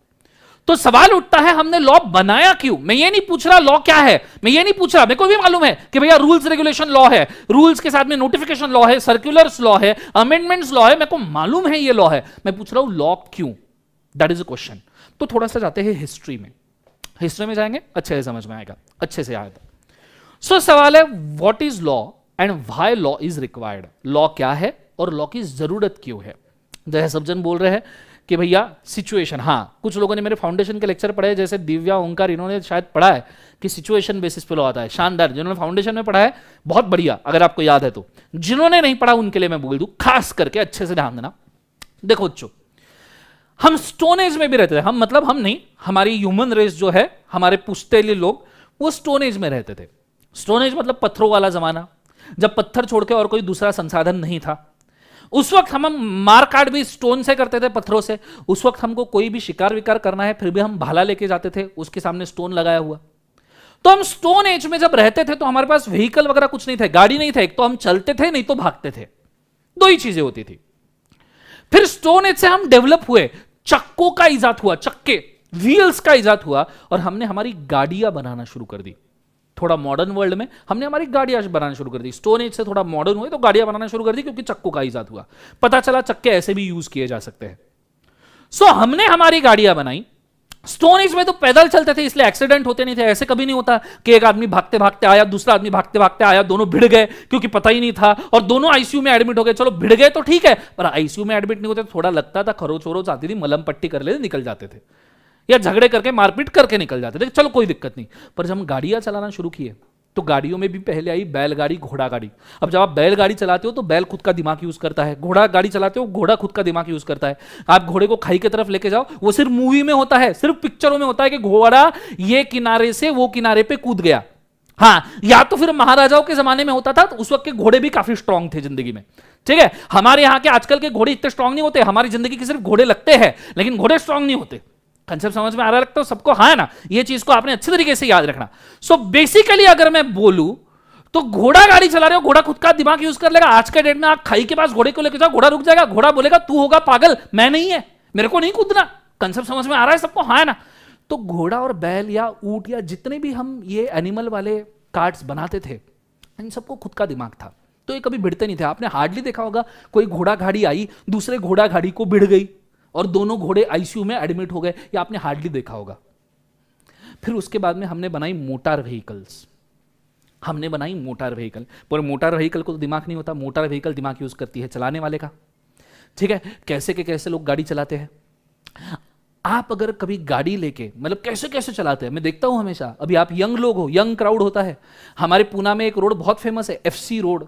तो सवाल उठता है हमने लॉ बनाया क्यों। मैं ये नहीं पूछ रहा लॉ क्या है, मैं ये नहीं पूछ रहा, मेरे को भी मालूम है कि भैया रूल्स रेगुलेशन लॉ है, रूल्स के साथ में नोटिफिकेशन लॉ है, सर्कुलर्स लॉ है, अमेंडमेंट्स लॉ है, मेरे को मालूम है ये लॉ है। मैं पूछ रहा हूं लॉ क्यों, दैट इज अ क्वेश्चन। तो थोड़ा सा जाते हैं हिस्ट्री में, हिस्ट्री में जाएंगे, अच्छे से समझ में आएगा, अच्छे से आएगा। सो सवाल है what is law and why law is required. Law क्या है और लॉ की जरूरत क्यों है। जैसे सब जन बोल रहे हैं कि भैया सिचुएशन, हाँ कुछ लोगों ने मेरे फाउंडेशन के लेक्चर पढ़े, जैसे दिव्या, ओंकार, इन्होंने शायद पढ़ा है कि सिचुएशन बेसिस पे लॉ आता है। शानदार, जिन्होंने फाउंडेशन में पढ़ा है बहुत बढ़िया, अगर आपको याद है तो। जिन्होंने नहीं पढ़ा उनके लिए मैं बोल दूं, खास करके अच्छे से ध्यान देना। देखो बच्चों, हम स्टोन एज में भी रहते थे, हम मतलब हम नहीं, हमारी ह्यूमन रेस जो है, हमारे पुश्तैली लोग, वो स्टोन एज में रहते थे। स्टोन एज मतलब पत्थरों वाला जमाना, जब पत्थर छोड़ के और कोई दूसरा संसाधन नहीं था। उस वक्त हम मार काट भी स्टोन से करते थे, पत्थरों से। उस वक्त हमको कोई भी शिकार विकार करना है, फिर भी हम भाला लेके जाते थे, उसके सामने स्टोन लगाया हुआ। तो हम स्टोन एज में जब रहते थे तो हमारे पास व्हीकल वगैरह कुछ नहीं थे, गाड़ी नहीं था, एक तो हम चलते थे, नहीं तो भागते थे, दो ही चीजें होती थी। फिर स्टोन एज से हम डेवलप हुए, चक्कों का इजाद हुआ, चक्के, व्हील्स का इजाद हुआ, और हमने हमारी गाड़ियां बनाना शुरू कर दी। थोड़ा मॉडर्न वर्ल्ड में हमने हमारी गाड़ियां बनाना शुरू कर दी। स्टोन एज से थोड़ा मॉडर्न हुए तो गाड़ियां बनाना शुरू कर दी, क्योंकि चक्कों का इजाद हुआ, पता चला चक्के ऐसे भी यूज किए जा सकते हैं। सो हमने हमारी गाड़ियां बनाई। स्टोन एज में तो पैदल चलते थे, इसलिए एक्सीडेंट होते नहीं थे। ऐसे कभी नहीं होता कि एक आदमी भागते भागते आया, दूसरा आदमी भागते भागते आया, दोनों भिड़ गए क्योंकि पता ही नहीं था, और दोनों आईसीयू में एडमिट हो गए। चलो भिड़ गए तो ठीक है, पर आईसीयू में एडमिट नहीं होते, थोड़ा लगता था, खरोच वरोच आती थी, मलम पट्टी कर लेते, निकल जाते थे, या झगड़े करके मारपीट करके निकल जाते थे, चलो कोई दिक्कत नहीं। पर जब हम गाड़ियां चलाना शुरू किए तो गाड़ियों में भी पहले आई बैलगाड़ी, घोड़ा गाड़ी। अब जब आप बैलगाड़ी चलाते हो तो बैल खुद का दिमाग यूज करता है, घोड़ा गाड़ी चलाते हो घोड़ा खुद का दिमाग यूज करता है। आप घोड़े को खाई की तरफ लेके जाओ, वो सिर्फ मूवी में होता है, सिर्फ पिक्चरों में होता है कि घोड़ा ये किनारे से वो किनारे पे कूद गया। हाँ, या तो फिर महाराजाओं के जमाने में होता था, तो उस वक्त के घोड़े भी काफी स्ट्रांग थे जिंदगी में, ठीक है। हमारे यहाँ के आजकल के घोड़े इतने स्ट्रांग नहीं होते, हमारी जिंदगी के सिर्फ घोड़े लगते हैं, लेकिन घोड़े स्ट्रांग नहीं होते। कंसेप्ट समझ में आ रहा लगता है सबको, हाँ ना, ये चीज को आपने अच्छे तरीके से याद रखना। सो बेसिकली अगर मैं बोलूं तो घोड़ा गाड़ी चला रहे हो, घोड़ा खुद का दिमाग यूज कर लेगा। आज के डेट में आप खाई के पास घोड़े को लेकर जाओ, घोड़ा रुक जाएगा, घोड़ा बोलेगा तू होगा पागल, मैं नहीं है, मेरे को नहीं कूदना। कंसेप्ट समझ में आ रहा है सबको, हाँ ना। तो घोड़ा और बैल या ऊंट या जितने भी हम ये एनिमल वाले कार्ड्स बनाते थे, इन सबको खुद का दिमाग था, तो ये कभी भिड़ते नहीं थे। आपने हार्डली देखा होगा कोई घोड़ा गाड़ी आई, दूसरे घोड़ा गाड़ी को भिड़ गई और दोनों घोड़े आईसीयू में एडमिट हो गए, या आपने हार्डली देखा होगा। फिर उसके बाद में हमने बनाई मोटर व्हीकल्स, हमने बनाई मोटर व्हीकल। पर मोटर व्हीकल को तो दिमाग नहीं होता, मोटर व्हीकल दिमाग यूज करती है चलाने वाले का, ठीक है। कैसे के कैसे लोग गाड़ी चलाते हैं। आप अगर कभी गाड़ी लेके मतलब कैसे कैसे चलाते हैं, मैं देखता हूं हमेशा, अभी आप यंग लोग हो, यंग क्राउड होता है, हमारे पूना में एक रोड बहुत फेमस है, FC road,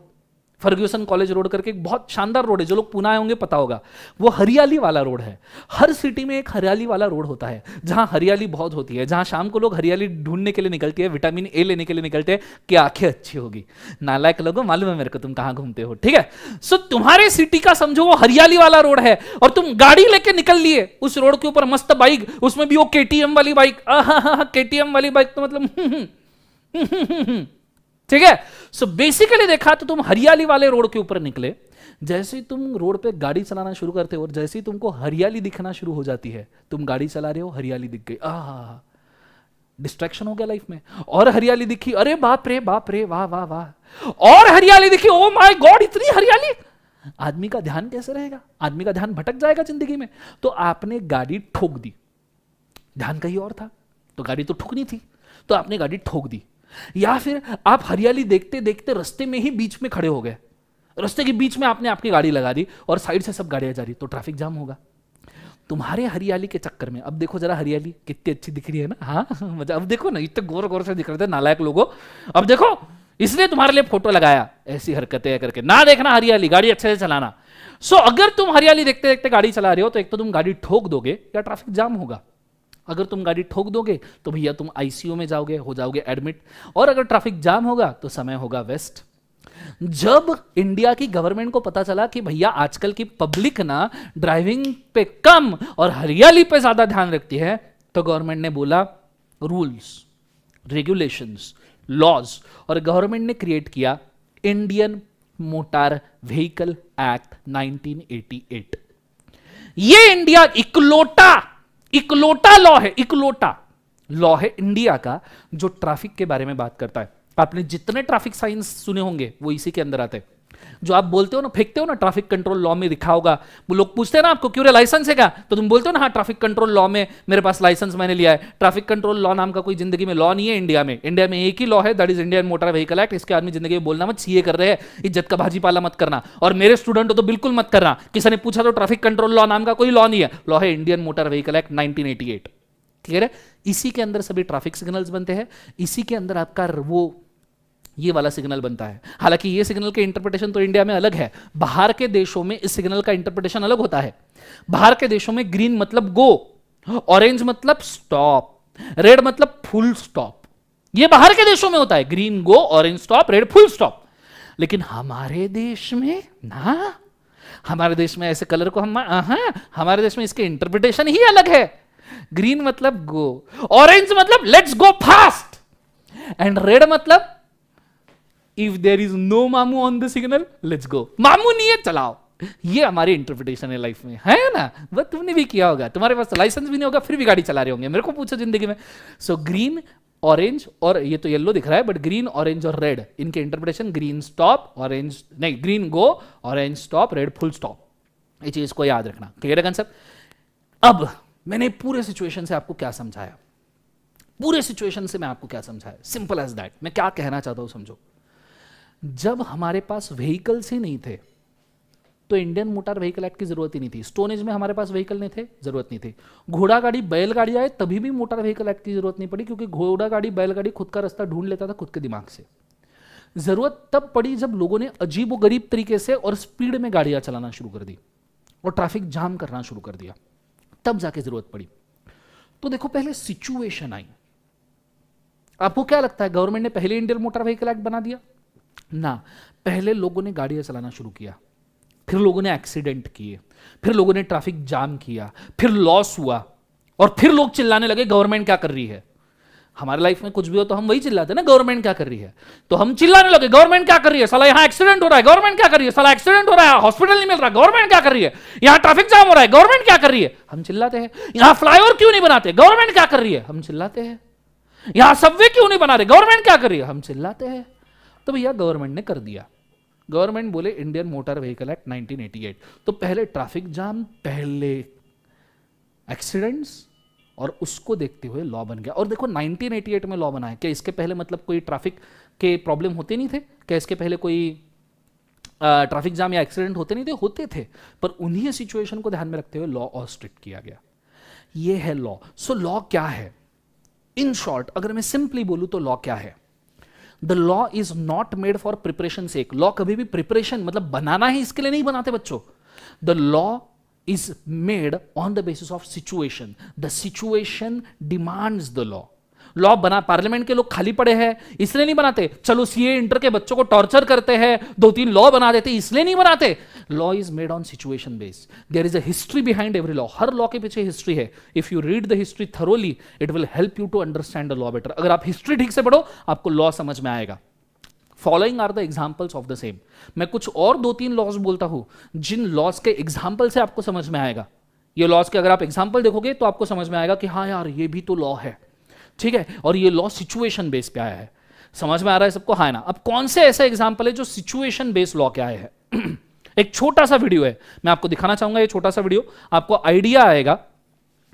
Fergusson college road करके एक बहुत शानदार रोड है, जो लोग पुणे आए होंगे पता होगा, वो हरियाली वाला रोड है। हर सिटी में एक हरियाली वाला रोड होता है, जहां हरियाली बहुत होती है, जहां शाम को लोग हरियाली ढूंढने के लिए निकलते हैं, विटामिन ए लेने के लिए निकलते हैं कि आंखें अच्छी होगी। नालायक लोगों, मालूम है मेरे को तुम कहां घूमते हो, ठीक है। सो तुम्हारे सिटी का समझो वो हरियाली वाला रोड है, और तुम गाड़ी लेके निकल लिए उस रोड के ऊपर, मस्त बाइक, उसमें भी वो केटीएम वाली बाइक, केटीएम वाली बाइक तो मतलब ठीक है। सो बेसिकली देखा तो तुम हरियाली वाले रोड के ऊपर निकले, जैसे ही तुम रोड पे गाड़ी चलाना शुरू करते हो और जैसे ही तुमको हरियाली दिखना शुरू हो जाती है, तुम गाड़ी चला रहे हो, हरियाली दिख गई, डिस्ट्रैक्शन हो गया लाइफ में, और हरियाली दिखी, अरे बाप रे वाह वाह वाह, और हरियाली दिखी, ओ माय गॉड इतनी हरियाली, आदमी का ध्यान कैसे रहेगा, आदमी का ध्यान भटक जाएगा जिंदगी में। तो आपने गाड़ी ठोक दी, ध्यान कहीं और था, तो गाड़ी तो ठुकनी थी, तो आपने गाड़ी ठोक दी। या फिर आप हरियाली देखते देखते रास्ते में ही बीच में खड़े हो गए, रास्ते के बीच में आपने आपकी गाड़ी लगा दी और साइड से सब गाड़ियां जा रही, तो ट्रैफिक जाम होगा। तुम्हारे हरियाली के चक्कर में, अब देखो जरा हरियाली कितनी अच्छी दिख रही है ना, हाँ मजा, अब देखो ना, इतने गौर गौर से दिख रहे थे नालायक लोगों, अब देखो इसलिए तुम्हारे लिए फोटो लगाया, ऐसी हरकतें करके ना देखना हरियाली, गाड़ी अच्छे से चलाना। सो अगर तुम हरियाली देखते देखते गाड़ी चला रहे हो, तो एक तो तुम गाड़ी ठोक दोगे या ट्रैफिक जाम होगा। अगर तुम गाड़ी ठोक दोगे तो भैया तुम आईसीयू में जाओगे, हो जाओगे एडमिट, और अगर ट्रैफिक जाम होगा तो समय होगा वेस्ट। जब इंडिया की गवर्नमेंट को पता चला कि भैया आजकल की पब्लिक ना ड्राइविंग पे कम और हरियाली पे ज्यादा ध्यान रखती है, तो गवर्नमेंट ने बोला रूल्स, रेगुलेशंस, लॉज, और गवर्नमेंट ने क्रिएट किया इंडियन मोटर व्हीकल एक्ट 1988। ये इंडिया इकलौता लॉ है, इकलौता लॉ है इंडिया का जो ट्रैफिक के बारे में बात करता है। आपने जितने ट्रैफिक साइंस सुने होंगे वो इसी के अंदर आते हैं। जो आप बोलते हो ना, फेंकते हो ना, ट्रैफिक कंट्रोल लॉ में लिखा होगा, वो लोग पूछते हैं ना आपको क्यों रे लाइसेंस है क्या, तो तुम बोलते हो ना हाँ ट्रैफिक कंट्रोल लॉ में मेरे पास लाइसेंस मैंने लिया है। ट्रैफिक कंट्रोल लॉ नाम का कोई जिंदगी में लॉ नहीं है इंडिया में। इंडिया में एक ही लॉ है, that is Indian motor vehicle act. इसके आदमी जिंदगी में बोलना मत, सीए कर रहे हैं, इज्जत का भाजीपाला मत करना, और मेरे स्टूडेंट हो तो बिल्कुल मत करना। किसी ने पूछा तो ट्रैफिक कंट्रोल लॉ नाम का कोई लॉ नहीं है, लॉ है Indian motor vehicle act 1988। Clear है? इसी के अंदर सभी ट्रैफिक सिग्नल्स बनते हैं, इसी के अंदर आपका वो ये वाला सिग्नल बनता है। हालांकि ये सिग्नल के इंटरप्रिटेशन तो इंडिया में अलग है, बाहर के देशों में इस सिग्नल का इंटरप्रिटेशन अलग होता है। बाहर के देशों में ग्रीन मतलब गो, ऑरेंज मतलब स्टॉप, रेड मतलब फुल स्टॉप। ये बाहर के देशों में होता है, ग्रीन गो, orange stop, red full stop. लेकिन हमारे देश में ना, हमारे देश में ऐसे कलर को हमारे देश में इसके इंटरप्रिटेशन ही अलग है। ग्रीन मतलब गो, ऑरेंज मतलब let's go fast, and red मतलब इफ देयर इज नो मामू on the signal let's go, मामू नहीं है चलाओ। ये हमारी इंटरप्रिटेशन है लाइफ में, है ना? वो तुमने भी किया होगा, तुम्हारे पास लाइसेंस भी नहीं होगा फिर भी गाड़ी चला रहे होंगे, मेरे को पूछो जिंदगी में। सो ग्रीन, ऑरेंज, और ये तो येलो दिख रहा है, बट ग्रीन, ऑरेंज और रेड, इनके इंटरप्रिटेशन ग्रीन स्टॉप, ऑरेंज नहीं, ग्रीन गो, orange stop, red full stop. ये चीज को याद रखना, क्लियर है कंसेप्ट? अब मैंने पूरे सिचुएशन से आपको क्या समझाया, पूरे सिचुएशन से मैं आपको क्या समझाया, सिंपल एज दैट। मैं क्या कहना चाहता हूं समझो। जब हमारे पास व्हीकल्स ही नहीं थे तो इंडियन मोटर व्हीकल एक्ट की जरूरत ही नहीं थी। स्टोन एज में हमारे पास व्हीकल नहीं थे, जरूरत नहीं थी। घोड़ा गाड़ी, बैलगाड़ी आए तभी भी मोटर व्हीकल एक्ट की जरूरत नहीं पड़ी, क्योंकि घोड़ा गाड़ी, बैलगाड़ी खुद का रास्ता ढूंढ लेता था खुद के दिमाग से। जरूरत तब पड़ी जब लोगों ने अजीब व गरीब तरीके से और स्पीड में गाड़ियां चलाना शुरू कर दी और ट्रैफिक जाम करना शुरू कर दिया, तब जाके जरूरत पड़ी। तो देखो पहले सिचुएशन आई। आपको क्या लगता है गवर्नमेंट ने पहले इंडियन मोटर व्हीकल एक्ट बना दिया? ना, पहले लोगों ने गाड़ियां चलाना शुरू किया, फिर लोगों ने एक्सीडेंट किए, फिर लोगों ने ट्रैफिक जाम किया, फिर लॉस हुआ, और फिर लोग चिल्लाने लगे गवर्नमेंट क्या कर रही है। हमारे लाइफ में कुछ भी हो तो हम वही चिल्लाते हैं ना, गवर्नमेंट क्या कर रही है। तो हम चिल्लाने लगे गवर्नमेंट क्या कर रही है, साला यहां एक्सीडेंट हो रहा है, गवर्नमेंट क्या कर रही है, साला एक्सीडेंट हो रहा है, हॉस्पिटल नहीं मिल रहा, गवर्नमेंट क्या कर रही है, यहां ट्रैफिक जाम हो रहा है, गवर्नमेंट क्या कर रही है, हम चिल्लाते हैं। यहां फ्लाईओवर क्यों नहीं बनाते, गवर्नमेंट क्या कर रही है, हम चिल्लाते हैं। यहां सबवे क्यों नहीं बना रहे, गवर्नमेंट क्या कर रही है, हम चिल्लाते हैं। तो भैया गवर्नमेंट ने कर दिया, गवर्नमेंट बोले इंडियन मोटर व्हीकल एक्ट 1988। तो पहले ट्रैफिक जाम, पहले एक्सीडेंट्स, और उसको देखते हुए लॉ बन गया। और देखो 1988 में लॉ बना है, क्या इसके पहले मतलब कोई ट्रैफिक के प्रॉब्लम होते नहीं थे? क्या इसके पहले कोई ट्रैफिक जाम या एक्सीडेंट होते नहीं थे? होते थे, पर उन्हीं सिचुएशन को ध्यान में रखते हुए लॉ और स्ट्रिक्ट किया गया। ये है लॉ। सो लॉ क्या है? इन शॉर्ट अगर मैं सिंपली बोलूं तो लॉ क्या है? The law is not made for preparation sake. Law कभी भी प्रिपरेशन मतलब बनाना है इसके लिए नहीं बनाते बच्चों। The law is made on the basis of situation. The situation demands the law. Law बना, पार्लियामेंट के लोग खाली पड़े हैं इसलिए नहीं बनाते, चलो सीए इंटर के बच्चों को टॉर्चर करते हैं 2-3 लॉ बना देते इसलिए नहीं बनाते। Law is made on situation based. There is a history behind every law. हर लॉ के पीछे हिस्ट्री है। If you read the history thoroughly it will help you to understand the law better. अगर आप हिस्ट्री ठीक से पढ़ो आपको लॉ समझ में आएगा। Following are the examples of the same. मैं कुछ और 2-3 लॉज बोलता हूं जिन लॉज के एग्जाम्पल से आपको समझ में आएगा। ये लॉज के अगर आप एग्जाम्पल देखोगे तो आपको समझ में आएगा कि हाँ यार ये भी तो लॉ है, ठीक है, और ये लॉ सिचुएशन बेस पे आया है। समझ में आ रहा है सबको? हाँ ना। अब कौन से ऐसे एग्जाम्पल है जो सिचुएशन बेस्ड लॉ के आए हैं? एक छोटा सा वीडियो है, मैं आपको दिखाना चाहूंगा। ये छोटा सा वीडियो आपको आइडिया आएगा,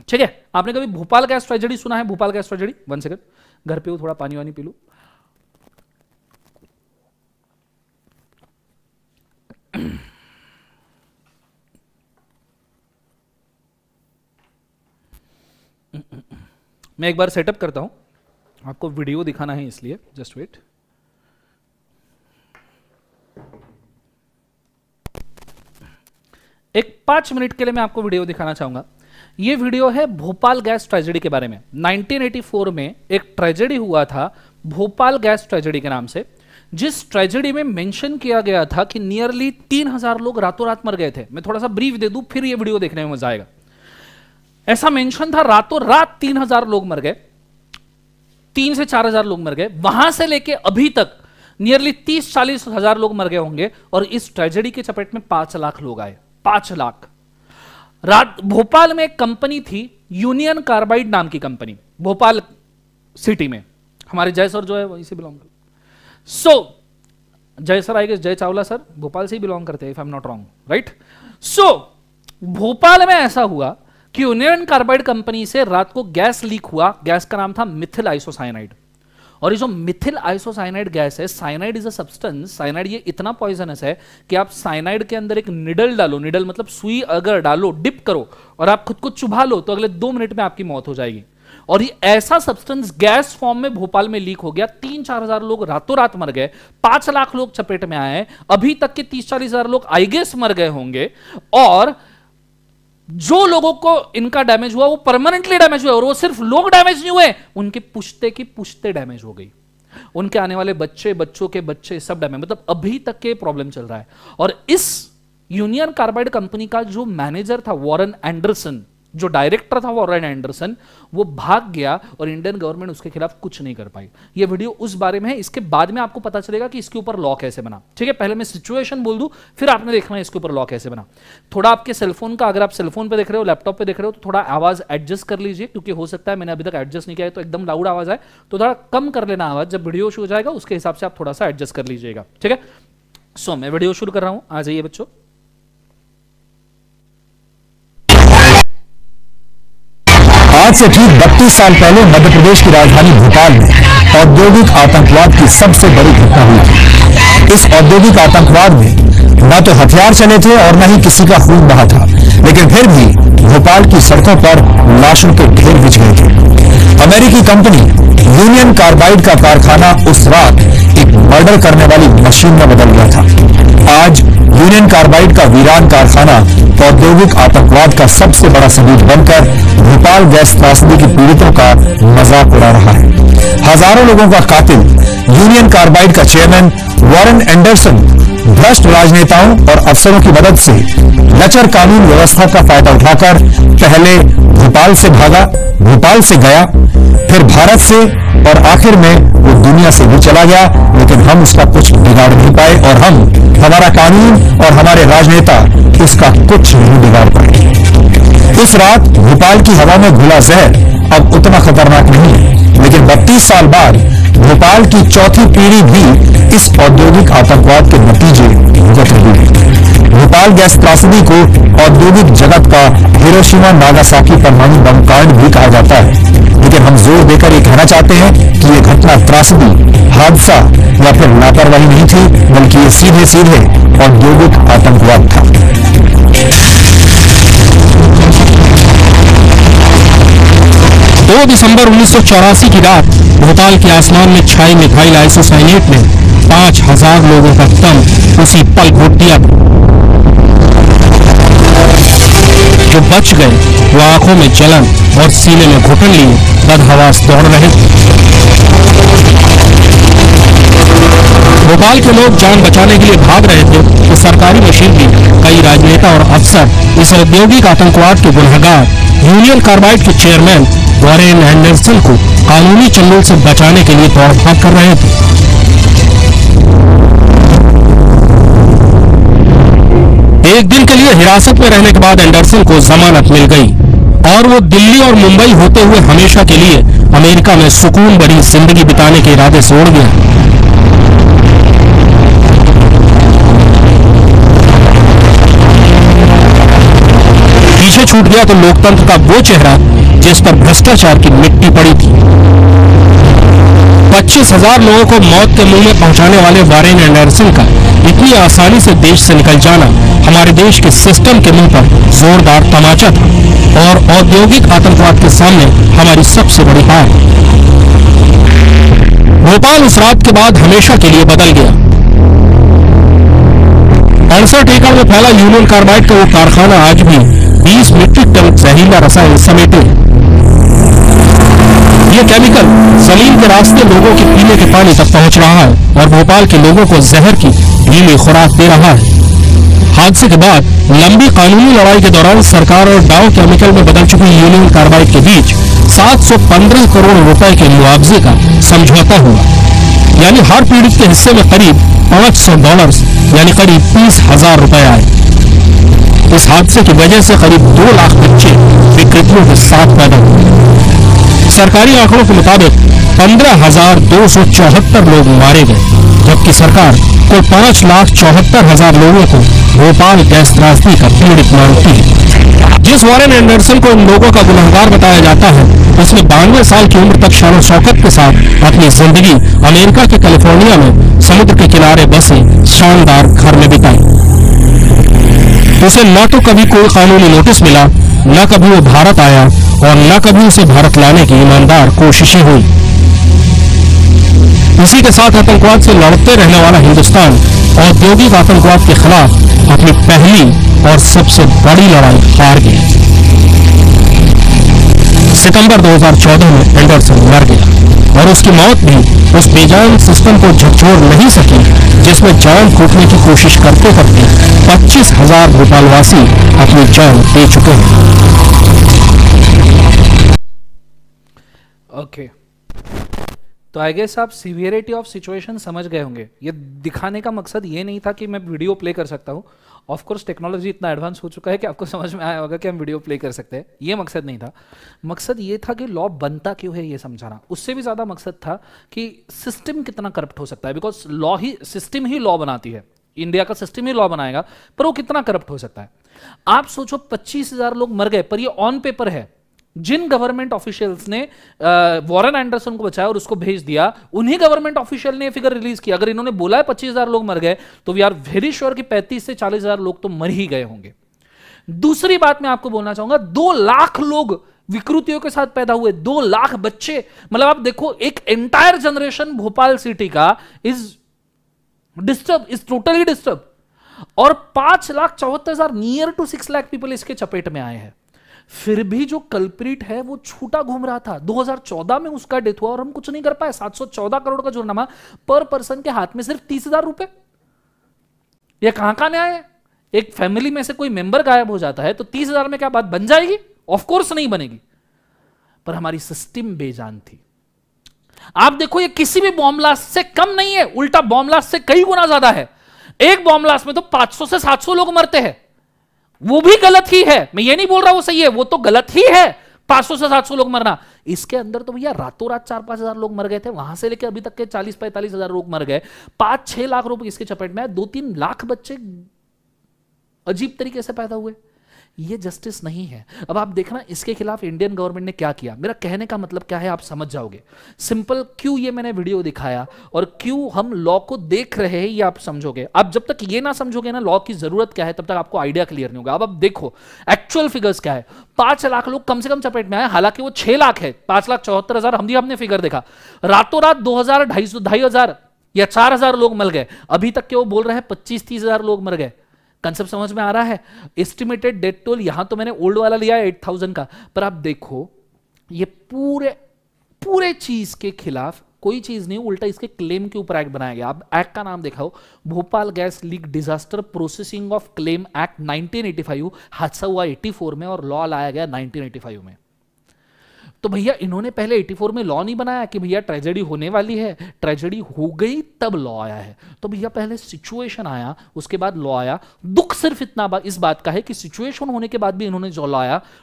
ठीक है। आपने कभी भोपाल गैस ट्रेजेडी सुना है? भोपाल गैस ट्रेजेडी, 1 सेकंड, घर पे हो, थोड़ा पानी वानी पी लो। मैं एक बार सेटअप करता हूं, आपको वीडियो दिखाना है इसलिए जस्ट वेट। एक 5 मिनट के लिए मैं आपको वीडियो दिखाना चाहूंगा। यह वीडियो है भोपाल गैस ट्रेजेडी के बारे में। 1984 में एक ट्रेजेडी हुआ था भोपाल गैस ट्रेजेडी के नाम से, जिस ट्रेजेडी में मेंशन किया गया था कि नियरली 3000 लोग रातों रात मर गए थे। मैं थोड़ा सा ब्रीफ दे दूं फिर यह वीडियो देखने में मजा आएगा। ऐसा मेंशन था रातों रात 3000 लोग मर गए, 3 से 4000 लोग मर गए। वहां से लेके अभी तक नियरली 30-40 हजार लोग मर गए होंगे और इस ट्रेजेडी के चपेट में 5 लाख लोग आए। 5 लाख। रात भोपाल में एक कंपनी थी यूनियन कार्बाइड नाम की कंपनी, भोपाल सिटी में। हमारे जय सर जो है वहीं से बिलोंग करते। सो जय सर आई गेस, जय चावला सर भोपाल से ही बिलोंग करते हैं if I am not wrong, right. So Bhopal में ऐसा हुआ कि यूनियन कार्बाइड कंपनी से रात को गैस लीक हुआ। गैस का नाम था मिथिल आइसोसाइनाइड। और ये जो मिथिल आइसोसाइनाइड गैस है, cyanide is a substance. Cyanide ये इतना पॉइजनस है कि आप साइनाइड के अंदर एक निडल डालो, निडल मतलब सुई अगर डालो, डिप करो और आप खुद को चुभा लो तो अगले 2 मिनट में आपकी मौत हो जाएगी। और ये ऐसा सब्सटेंस गैस फॉर्म में भोपाल में लीक हो गया। 3-4 हजार लोग रातों रात मर गए, 5 लाख लोग चपेट में आए। अभी तक के 30-40 हजार लोग आई गेस मर गए होंगे। और जो लोगों को इनका डैमेज हुआ वो परमानेंटली डैमेज हुआ। और वो सिर्फ लोग डैमेज नहीं हुए, उनके पुश्ते की पुश्ते डैमेज हो गई, उनके आने वाले बच्चे, बच्चों के बच्चे सब डैमेज। मतलब अभी तक के प्रॉब्लम चल रहा है। और इस यूनियन कार्बाइड कंपनी का जो मैनेजर था वॉरेन एंडरसन, जो डायरेक्टर था वॉरेन एंडरसन, वो भाग गया और इंडियन गवर्नमेंट उसके खिलाफ कुछ नहीं कर पाई। ये वीडियो उस बारे में है। इसके बाद में आपको पता चलेगा कि इसके ऊपर लॉ कैसे बना, ठीक है। पहले मैं सिचुएशन बोल दूं, फिर आपने देखना है इसके ऊपर लॉ कैसे बना। थोड़ा आपके सेलफोन का, अगर आप सेलफोन पे देख रहे हो, लैपटॉप पे देख रहे हो, तो थोड़ा आवाज एडजस्ट कर लीजिए, क्योंकि हो सकता है मैंने अभी तक एडजस्ट नहीं किया है तो एकदम लाउड आवाज आए, तो थोड़ा कम कर लेना आवाज। जब वीडियो शुरू हो जाएगा उसके हिसाब से आप थोड़ा सा एडजस्ट कर लीजिएगा, ठीक है। सो मैं वीडियो शुरू कर रहा हूं, आ जाइए बच्चों। आज से ठीक 32 साल पहले मध्य प्रदेश की राजधानी भोपाल में औद्योगिक आतंकवाद की सबसे बड़ी घटना हुई थी। इस औद्योगिक आतंकवाद में न तो हथियार चले थे और न ही किसी का खून बहा था, लेकिन फिर भी भोपाल की सड़कों पर लाशों के ढेर बिछ गए थे। अमेरिकी कंपनी यूनियन कार्बाइड का कारखाना उस रात एक मर्डर करने वाली मशीन में बदल गया था। आज यूनियन कार्बाइड का वीरान कारखाना औद्योगिक आतंकवाद का सबसे बड़ा सबूत बनकर भोपाल गैस त्रासदी के पीड़ितों का मजाक उड़ा रहा है। हजारों लोगों का कातिल यूनियन कार्बाइड का चेयरमैन वॉरेन एंडरसन भ्रष्ट राजनेताओं और अफसरों की मदद से लचर कानून व्यवस्था का फायदा उठाकर पहले भोपाल से भागा, भोपाल से गया, फिर भारत से और आखिर में वो दुनिया से भी चला गया। लेकिन हम उसका कुछ बिगाड़ नहीं पाए और हमारा कानून और हमारे राजनेता उसका कुछ नहीं बिगाड़ पाए। उस रात भोपाल की हवा में घुला जहर अब उतना खतरनाक नहीं है, लेकिन 32 साल बाद भोपाल की चौथी पीढ़ी भी इस औद्योगिक आतंकवाद के नतीजे भुगत रही है। भोपाल गैस त्रासदी को औद्योगिक जगत का हिरोशिमा नागासाकी परमाणु बम कांड भी कहा जाता है, लेकिन हम जोर देकर ये कहना चाहते हैं कि ये घटना त्रासदी, हादसा या फिर लापरवाही नहीं थी, बल्कि ये सीधे सीधे औद्योगिक आतंकवाद था। 2 दिसंबर 1984 की रात भोपाल के आसमान में छाई मिथाइल आइसोसाइनेट ने 5000 लोगों का दम उसी पल घोट दिया। जो बच गए वो आंखों में जलन और सीने में घुटन लिए बदहवास दौड़ रहे थे। भोपाल के लोग जान बचाने के लिए भाग रहे थे तो सरकारी मशीनरी, कई राजनेता और अफसर इस औद्योगिक आतंकवाद के गुनहगार यूनियन कार्बाइड के चेयरमैन वॉरेन एंडरसन को कानूनी चंगुल से बचाने के लिए दौड़ भाग कर रहे थे। एक दिन के लिए हिरासत में रहने के बाद एंडरसन को जमानत मिल गई और वो दिल्ली और मुंबई होते हुए हमेशा के लिए अमेरिका में सुकून भरी जिंदगी बिताने के इरादे से उड़ गया। पीछे छूट गया तो लोकतंत्र का वो चेहरा जिस पर भ्रष्टाचार की मिट्टी पड़ी थी। 25,000 लोगों को मौत के मुंह में पहुंचाने वाले वॉरेन एंडरसन का इतनी आसानी से देश से निकल जाना हमारे देश के सिस्टम के मुंह पर जोरदार तमाचा था और औद्योगिक आतंकवाद के सामने हमारी सबसे बड़ी हार। भोपाल उस रात के बाद हमेशा के लिए बदल गया। 68 एकड़ में फैला यूनियन कार्बाइड का वो कारखाना आज भी 20 मीट्रिक टन जहरीला रसायन समेटे। ये केमिकल जमीन के रास्ते लोगों के पीने के पानी तक पहुंच रहा है और भोपाल के लोगों को जहर की ढीली खुराक दे रहा है। हादसे के बाद लंबी कानूनी लड़ाई के दौरान सरकार और डाउ केमिकल में बदल चुकी यूनियन कार्बाइड के बीच 715 करोड़ रुपए के मुआवजे का समझौता हुआ, यानी हर पीड़ित के हिस्से में करीब $500 यानी करीब 30,000 रुपए आए। इस हादसे की वजह से करीब 2 लाख बच्चे विकृतियों के साथ पैदा हुए। सरकारी आंकड़ों के मुताबिक 15,274 लोग मारे गए, जबकि सरकार कुल 5,74,000 लोगों को भोपाल गैस त्रासदी का पीड़ित मानती है। जिस वॉरेन एंडरसन को इन लोगों का गुनहगार बताया जाता है, उसने 92 साल की उम्र तक शान शौकत के साथ अपनी जिंदगी अमेरिका के कैलिफोर्निया में समुद्र के किनारे बसे शानदार घर में बिताई। उसे न तो कभी कोई कानूनी नोटिस मिला, न कभी वो भारत आया और न कभी उसे भारत लाने की ईमानदार कोशिशें हुई। इसी के साथ आतंकवाद से लड़ते रहने वाला हिंदुस्तान औद्योगिक आतंकवाद के खिलाफ अपनी पहली और सबसे बड़ी लड़ाई हार गया। सितंबर 2014 में एंडरसन मर गया और उसकी मौत भी उस बेजान सिस्टम को झकझोर नहीं सकी जिसमें जान फूकने की कोशिश करते करते 25,000 भोपालवासी अपनी जान दे चुके हैं। ओके, तो आई गेस आप सीवियरिटी ऑफ सिचुएशन समझ गए होंगे। ये दिखाने का मकसद ये नहीं था कि मैं वीडियो प्ले कर सकता हूँ। ऑफ कोर्स टेक्नोलॉजी इतना एडवांस हो चुका है कि आपको समझ में आया होगा कि हम वीडियो प्ले कर सकते हैं। ये मकसद नहीं था। मकसद ये था कि लॉ बनता क्यों है ये समझाना। उससे भी ज़्यादा मकसद था कि सिस्टम कितना करप्ट हो सकता है, because law he, system he law बनाती है। इंडिया का सिस्टम ही लॉ बनाएगा, पर वो कितना करप्ट हो सकता है। आप सोचो 25,000 लोग मर गए, पर ये ऑन पेपर है। जिन गवर्नमेंट ऑफिशियल्स ने वॉरेन एंडरसन को बचाया और उसको भेज दिया, उन्हीं गवर्नमेंट ऑफिशियल ने फिगर रिलीज किया। अगर इन्होंने बोला है 25,000 लोग मर गए, तो वी आर वेरी श्योर कि 35 से 40,000 लोग तो मर ही गए होंगे। दूसरी बात मैं आपको बोलना चाहूंगा, 2 लाख लोग विकृतियों के साथ पैदा हुए, 2 लाख बच्चे। मतलब आप देखो, एक एंटायर जनरेशन भोपाल सिटी का is disturb, is totally disturb. और 5,74,000 नियर टू 6 लाख पीपल इसके चपेट में आए हैं। फिर भी जो कल्प्रिट है वो छूटा घूम रहा था। 2014 में उसका डेथ हुआ और हम कुछ नहीं कर पाए। 714 करोड़ का जुर्माना, पर पर्सन के हाथ में सिर्फ 30,000 रुपए। ये कहां न्याय है? एक फैमिली में से कोई मेंबर गायब हो जाता है तो 30,000 में क्या बात बन जाएगी? ऑफ कोर्स नहीं बनेगी। पर हमारी सिस्टम बेजान थी। आप देखो, ये किसी भी बॉम्ब ब्लास्ट से कम नहीं है, उल्टा बॉम्ब ब्लास्ट से कई गुना ज्यादा है। एक बॉम्ब ब्लास्ट में तो 500 से 700 लोग मरते हैं। वो भी गलत ही है, मैं ये नहीं बोल रहा वो सही है, वो तो गलत ही है 500 से 700 लोग मरना। इसके अंदर तो भैया रातों रात 4-5 हजार लोग मर गए थे। वहां से लेकर अभी तक के 40-45 हजार लोग मर गए। 5-6 लाख रुपए इसके चपेट में, 2-3 लाख बच्चे अजीब तरीके से पैदा हुए। ये जस्टिस नहीं है। अब आप देखना इसके खिलाफ इंडियन गवर्नमेंट ने क्या किया। मेरा कहने का मतलब क्या है आप समझ जाओगे। सिंपल क्यों ये मैंने वीडियो दिखाया और क्यों हम लॉ को देख रहे हैं ये आप समझोगे। आप जब तक ये ना समझोगे ना लॉ की जरूरत क्या है तब तक आपको आइडिया क्लियर नहीं होगा। अब देखो एक्चुअल फिगर्स क्या है। 5 लाख लोग कम से कम चपेट में आए, हालांकि वो 6 लाख है। 5,74,000 हमने फिगर देखा। रातों रात 2,000 2,500 या 4,000 लोग मर गए। अभी तक के वो बोल रहे हैं 25-30,000 लोग मर गए। कंसेप्ट समझ में आ रहा है। एस्टिमेटेड डेथ टोल यहां तो मैंने ओल्ड वाला लिया है 8,000 का, पर आप देखो ये पूरे चीज के खिलाफ कोई चीज नहीं, उल्टा इसके क्लेम के ऊपर एक्ट बनाया गया। आप एक्ट का नाम देखा हो, Bhopal gas leak disaster processing of claim act 1985। हादसा हुआ 84 में और लॉ लाया गया 1985 में। तो भैया इन्होंने पहले 84 में लॉ नहीं बनाया कि भैया ट्रेजेडी होने वाली है, ट्रेजेडी हो गई तब लॉ आया है। तो भैया पहले सिचुएशन आया उसके बाद लॉ आया। दुख सिर्फ इस बात का है कि सिचुएशन होने के बाद भी इन्होंने जो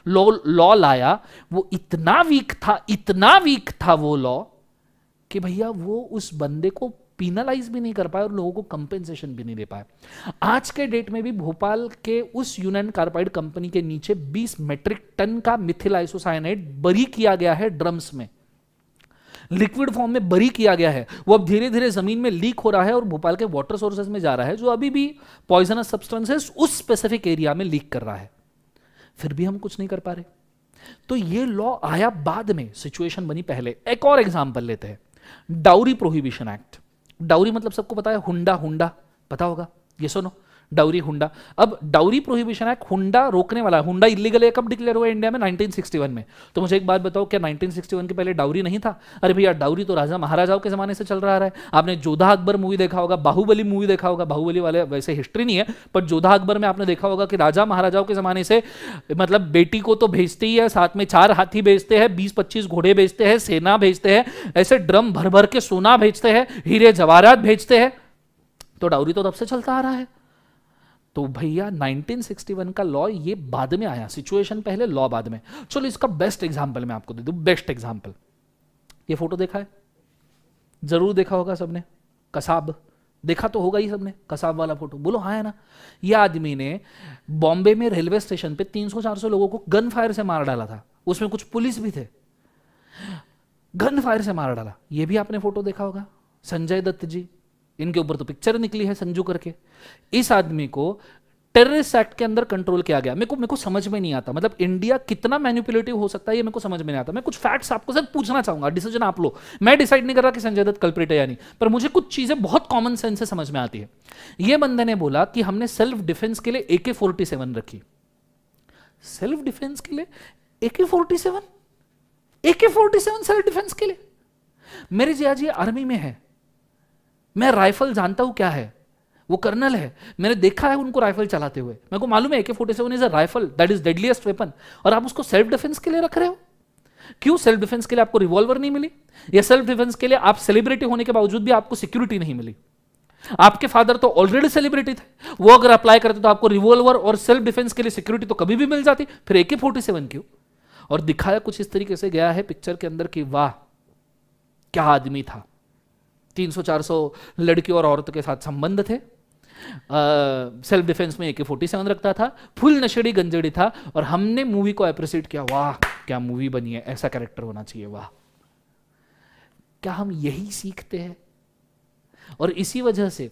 लॉ लाया वो इतना वीक था वो लॉ कि भैया वो उस बंदे को पीनलाइज भी नहीं कर पाए और लोगों को कंपेंसेशन भी नहीं दे पाए। आज के डेट में भी भोपाल के उस यूनियन कार्बाइड कंपनी के नीचे 20 मेट्रिक टन का मिथिल आइसोसाइनाइड बरी किया गया है, ड्रम्स में लिक्विड फॉर्म में बरी किया गया है। वो अब धीरे धीरे जमीन में लीक हो रहा है और भोपाल के वाटर सोर्सेज में जा रहा है, जो अभी भी पॉइजनस सब्सटेंसेस उस स्पेसिफिक एरिया में लीक कर रहा है। फिर भी हम कुछ नहीं कर पा रहे। तो ये लॉ आया बाद में, सिचुएशन बनी पहले। एक और एग्जांपल लेते हैं, डाउरी प्रोहिबिशन एक्ट। डाउरी मतलब सबको पता है, हुंडा पता होगा, ये सुनो डाउरी हुंडा। अब डाउरी प्रोहिबिशन एक्ट हुंडा रोकने वाला है। हुंडा इलीगल है कब डिक्लेयर हुआ इंडिया में? 1961 में। तो मुझे एक बात बताओ, क्या 1961 के पहले डाउरी नहीं था? अरे भैया डाउरी तो राजा महाराजाओं के जमाने से चल रहा है। आपने जोधा अकबर मूवी देखा होगा, बाहुबली मूवी देखा होगा। बाहुबली वाले वैसे हिस्ट्री नहीं है, पर जोधा अकबर में आपने देखा होगा कि राजा महाराजाओं के जमाने से, मतलब बेटी को तो भेजते ही है, साथ में 4 हाथी भेजते हैं, 20-25 घोड़े भेजते हैं, सेना भेजते हैं, ऐसे ड्रम भर भर के सोना भेजते हैं, हीरे जवाहरात भेजते हैं। तो डाउरी तो तब से चलता आ रहा है। तो भैया 1961 का लॉ ये बाद में आया, सिचुएशन पहले लॉ बाद में। चलो इसका बेस्ट एग्जांपल मैं आपको दे दूं, बेस्ट एग्जांपल। ये फोटो देखा है, जरूर देखा होगा सबने। कसाब देखा तो होगा ही सबने, कसाब वाला फोटो। बोलो हाँ है ना। ये आदमी ने बॉम्बे में रेलवे स्टेशन पे 300-400 लोगों को गन फायर से मार डाला था, उसमें कुछ पुलिस भी थे, गन फायर से मार डाला। ये भी आपने फोटो देखा होगा। संजय दत्त जी, इनके ऊपर तो पिक्चर निकली है संजू करके। इस आदमी को टेररिस्ट एक्ट के अंदर कंट्रोल किया गया। मेरे को समझ में नहीं आता, मतलब इंडिया कितना मैनिपुलेटिव हो सकता है ये मेरे को समझ में नहीं आता। मैं कुछ फैक्ट्स आपको सिर्फ पूछना चाहूंगा, डिसीजन आप लो। मैं डिसाइड नहीं कर रहा कि संजय दत्त कल्प्रिट है या नहीं, पर मुझे कुछ चीजें बहुत कॉमन सेंस से समझ में आती है। ये बंदे ने बोला कि हमने सेल्फ डिफेंस के लिए AK-47 रखी। सेल्फ डिफेंस के लिए AK-47 सेल्फ डिफेंस के लिए? मेरे जियाजी आर्मी में है, मैं राइफल जानता हूं क्या है। वो कर्नल है, मैंने देखा है उनको राइफल चलाते हुए। मेरे को मालूम है AK-47 is a rifle, that is deadliest weapon. और आप उसको सेल्फ डिफेंस के लिए रख रहे हो? क्यों सेल्फ डिफेंस के लिए आपको रिवॉल्वर नहीं मिली? या सेल्फ डिफेंस के लिए आप सेलिब्रिटी होने के बावजूद भी आपको सिक्योरिटी नहीं मिली? आपके फादर तो ऑलरेडी सेलिब्रिटी थे, वो अगर अप्लाई करते तो आपको रिवॉल्वर और सेल्फ डिफेंस के लिए सिक्योरिटी तो कभी भी मिल जाती, फिर AK-47 क्यों? और दिखाया कुछ इस तरीके से गया है पिक्चर के अंदर कि वाह क्या आदमी था। 300-400 लड़की और औरत के साथ संबंध थे, सेल्फ डिफेंस में AK-47 रखता था, फुल नशेड़ी गंजेड़ी था, और हमने मूवी को अप्रिशिएट किया। वाह क्या मूवी बनी है, ऐसा कैरेक्टर होना चाहिए। वाह, क्या हम यही सीखते हैं? और इसी वजह से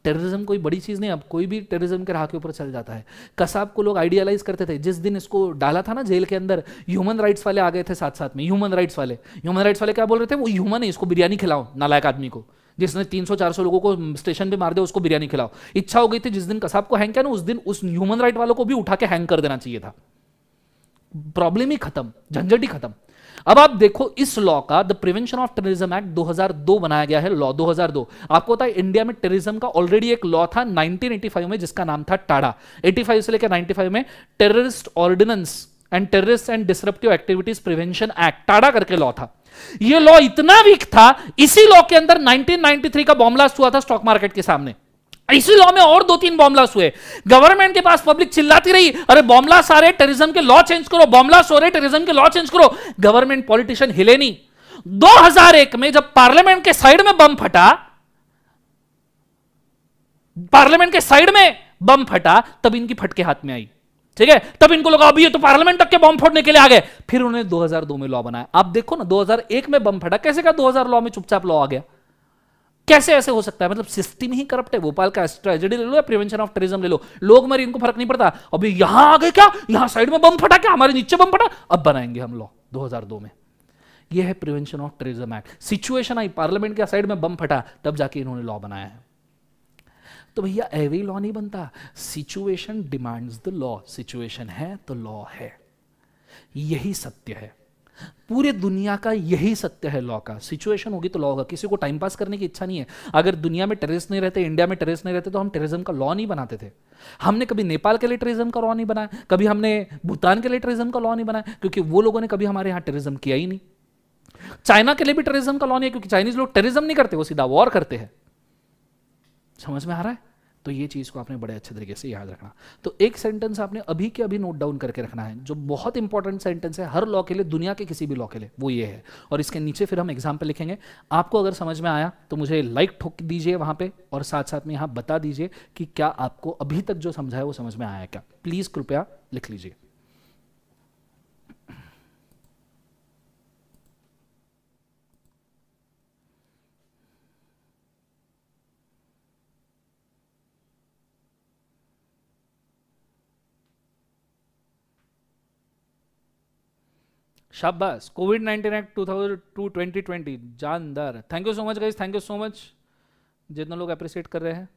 टेररिज्म कोई बड़ी चीज नहीं, अब कोई भी टेररिज्म के राह के ऊपर चल जाता है। कसाब को लोग आइडियलाइज करते थे। जिस दिन इसको डाला था ना जेल के अंदर, ह्यूमन राइट्स वाले आ गए थे साथ साथ में। ह्यूमन राइट्स वाले क्या बोल रहे थे? वो ह्यूमन है, इसको बिरयानी खिलाओ, नालायक आदमी को जिसने 300-400 लोगों को स्टेशन पे मार दिया, उसको बिरयानी खिलाओ। इच्छा हो गई थी जिस दिन कसाब को हैंग किया ना, उस दिन उस ह्यूमन राइट वालों को भी उठा के हैंग कर देना चाहिए था। प्रॉब्लम ही खत्म, झंझट ही खत्म। अब आप देखो इस लॉ का, the prevention of terrorism act 2002 बनाया गया है। लॉ 2002। आपको पता है इंडिया में टेररिज्म का ऑलरेडी एक लॉ था 1985 में, जिसका नाम था टाडा। 85 से लेकर 95 में terrorist ordinance and terrorist and disruptive activities prevention act, TADA करके लॉ था। यह लॉ इतना वीक था, इसी लॉ के अंदर 1993 का बॉम्ब ब्लास्ट हुआ था स्टॉक मार्केट के सामने। इसी लॉ में और 2-3 बॉम्ब ब्लास्ट हुए। गवर्नमेंट के पास पब्लिक चिल्लाती रही, अरे बॉम्ब ब्लास्ट आ रहे, टेररिज्म के लॉ चेंज करो, बॉम्ब ब्लास्ट हो रहे, टेररिज्म के लॉ चेंज करो। गवर्नमेंट पॉलिटिशियन हिले नहीं। 2001 में जब पार्लियामेंट के साइड में बम फटा, तब इनकी फटके हाथ में आई। ठीक है, तब इनको लगा अभी ये तो पार्लियामेंट तक के बम फोड़ने के लिए आ गए। फिर उन्होंने 2002 में लॉ बनाया। आप देखो ना, 2001 में बम फटा, कैसे का 2000 लॉ में चुपचाप लॉ आ गया? कैसे ऐसे हो सकता है? मतलब सिस्टम ही करप्ट है। भोपाल का ट्रेजेडी ले लो या प्रिवेंशन ऑफ टेररिज्म ले लो, लोग मरे, इनको फर्क नहीं पड़ता। अभी यहां आ गए क्या, यहां साइड में बम फटा क्या, हमारे नीचे बम फटा, अब बनाएंगे हम लॉ 2002 में। यह है prevention of terrorism act. Situation I, parliament के साइड में बम फटा, तब जाके इन्होंने लॉ बनाया है। तो भैया एवी लॉ नहीं बनता, situation demands the law. Situation है तो लॉ है, यही सत्य है। पूरे दुनिया का यही सत्य है लॉ का। सिचुएशन होगी तो लॉ होगा। किसी को टाइम पास करने की इच्छा नहीं है। अगर दुनिया में टेररिस्ट नहीं रहते, इंडिया में टेररिस्ट नहीं रहते, तो हम टेररिज्म का लॉ नहीं बनाते थे। हमने कभी नेपाल के लिए टेररिज्म का लॉ नहीं बनाया, कभी हमने भूटान के लिए टेररिज्म का लॉ नहीं बनाया, क्योंकि वो लोगों ने कभी हमारे यहां टेररिज्म किया ही नहीं। चाइना के लिए भी टेररिज्म का लॉ नहीं है, क्योंकि चाइनीज लोग टेररिज्म नहीं करते, वो सीधा वॉर करते हैं। समझ में आ रहा है? तो ये चीज को आपने बड़े अच्छे तरीके से याद रखना। तो एक सेंटेंस आपने अभी के अभी नोट डाउन करके रखना है, जो बहुत इंपॉर्टेंट सेंटेंस है हर लॉ के लिए, दुनिया के किसी भी लॉ के लिए, वो ये है। और इसके नीचे फिर हम एग्जाम्पल लिखेंगे। आपको अगर समझ में आया तो मुझे लाइक ठोक दीजिए वहां पे, और साथ साथ में यहां बता दीजिए कि क्या आपको अभी तक जो समझा है वो समझ में आया क्या। प्लीज कृपया लिख लीजिए। शाबाश। कोविड-19 एक्ट 2020 जानदार। Thank you so much guys, thank you so much जितने लोग अप्रिशिएट कर रहे हैं।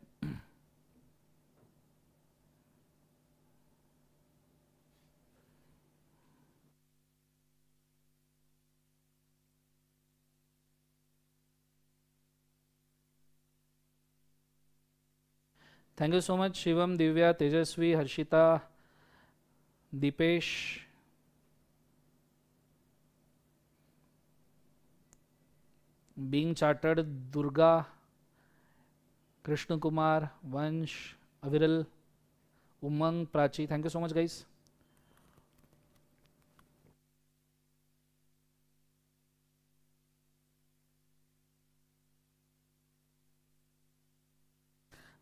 Thank you so much Shivam, Divya, Tejaswi, Harshita, Deepesh, being chartered, Durga, Krishna Kumar, Vansh, Aviral, Umang, Prachi. Thank you so much guys.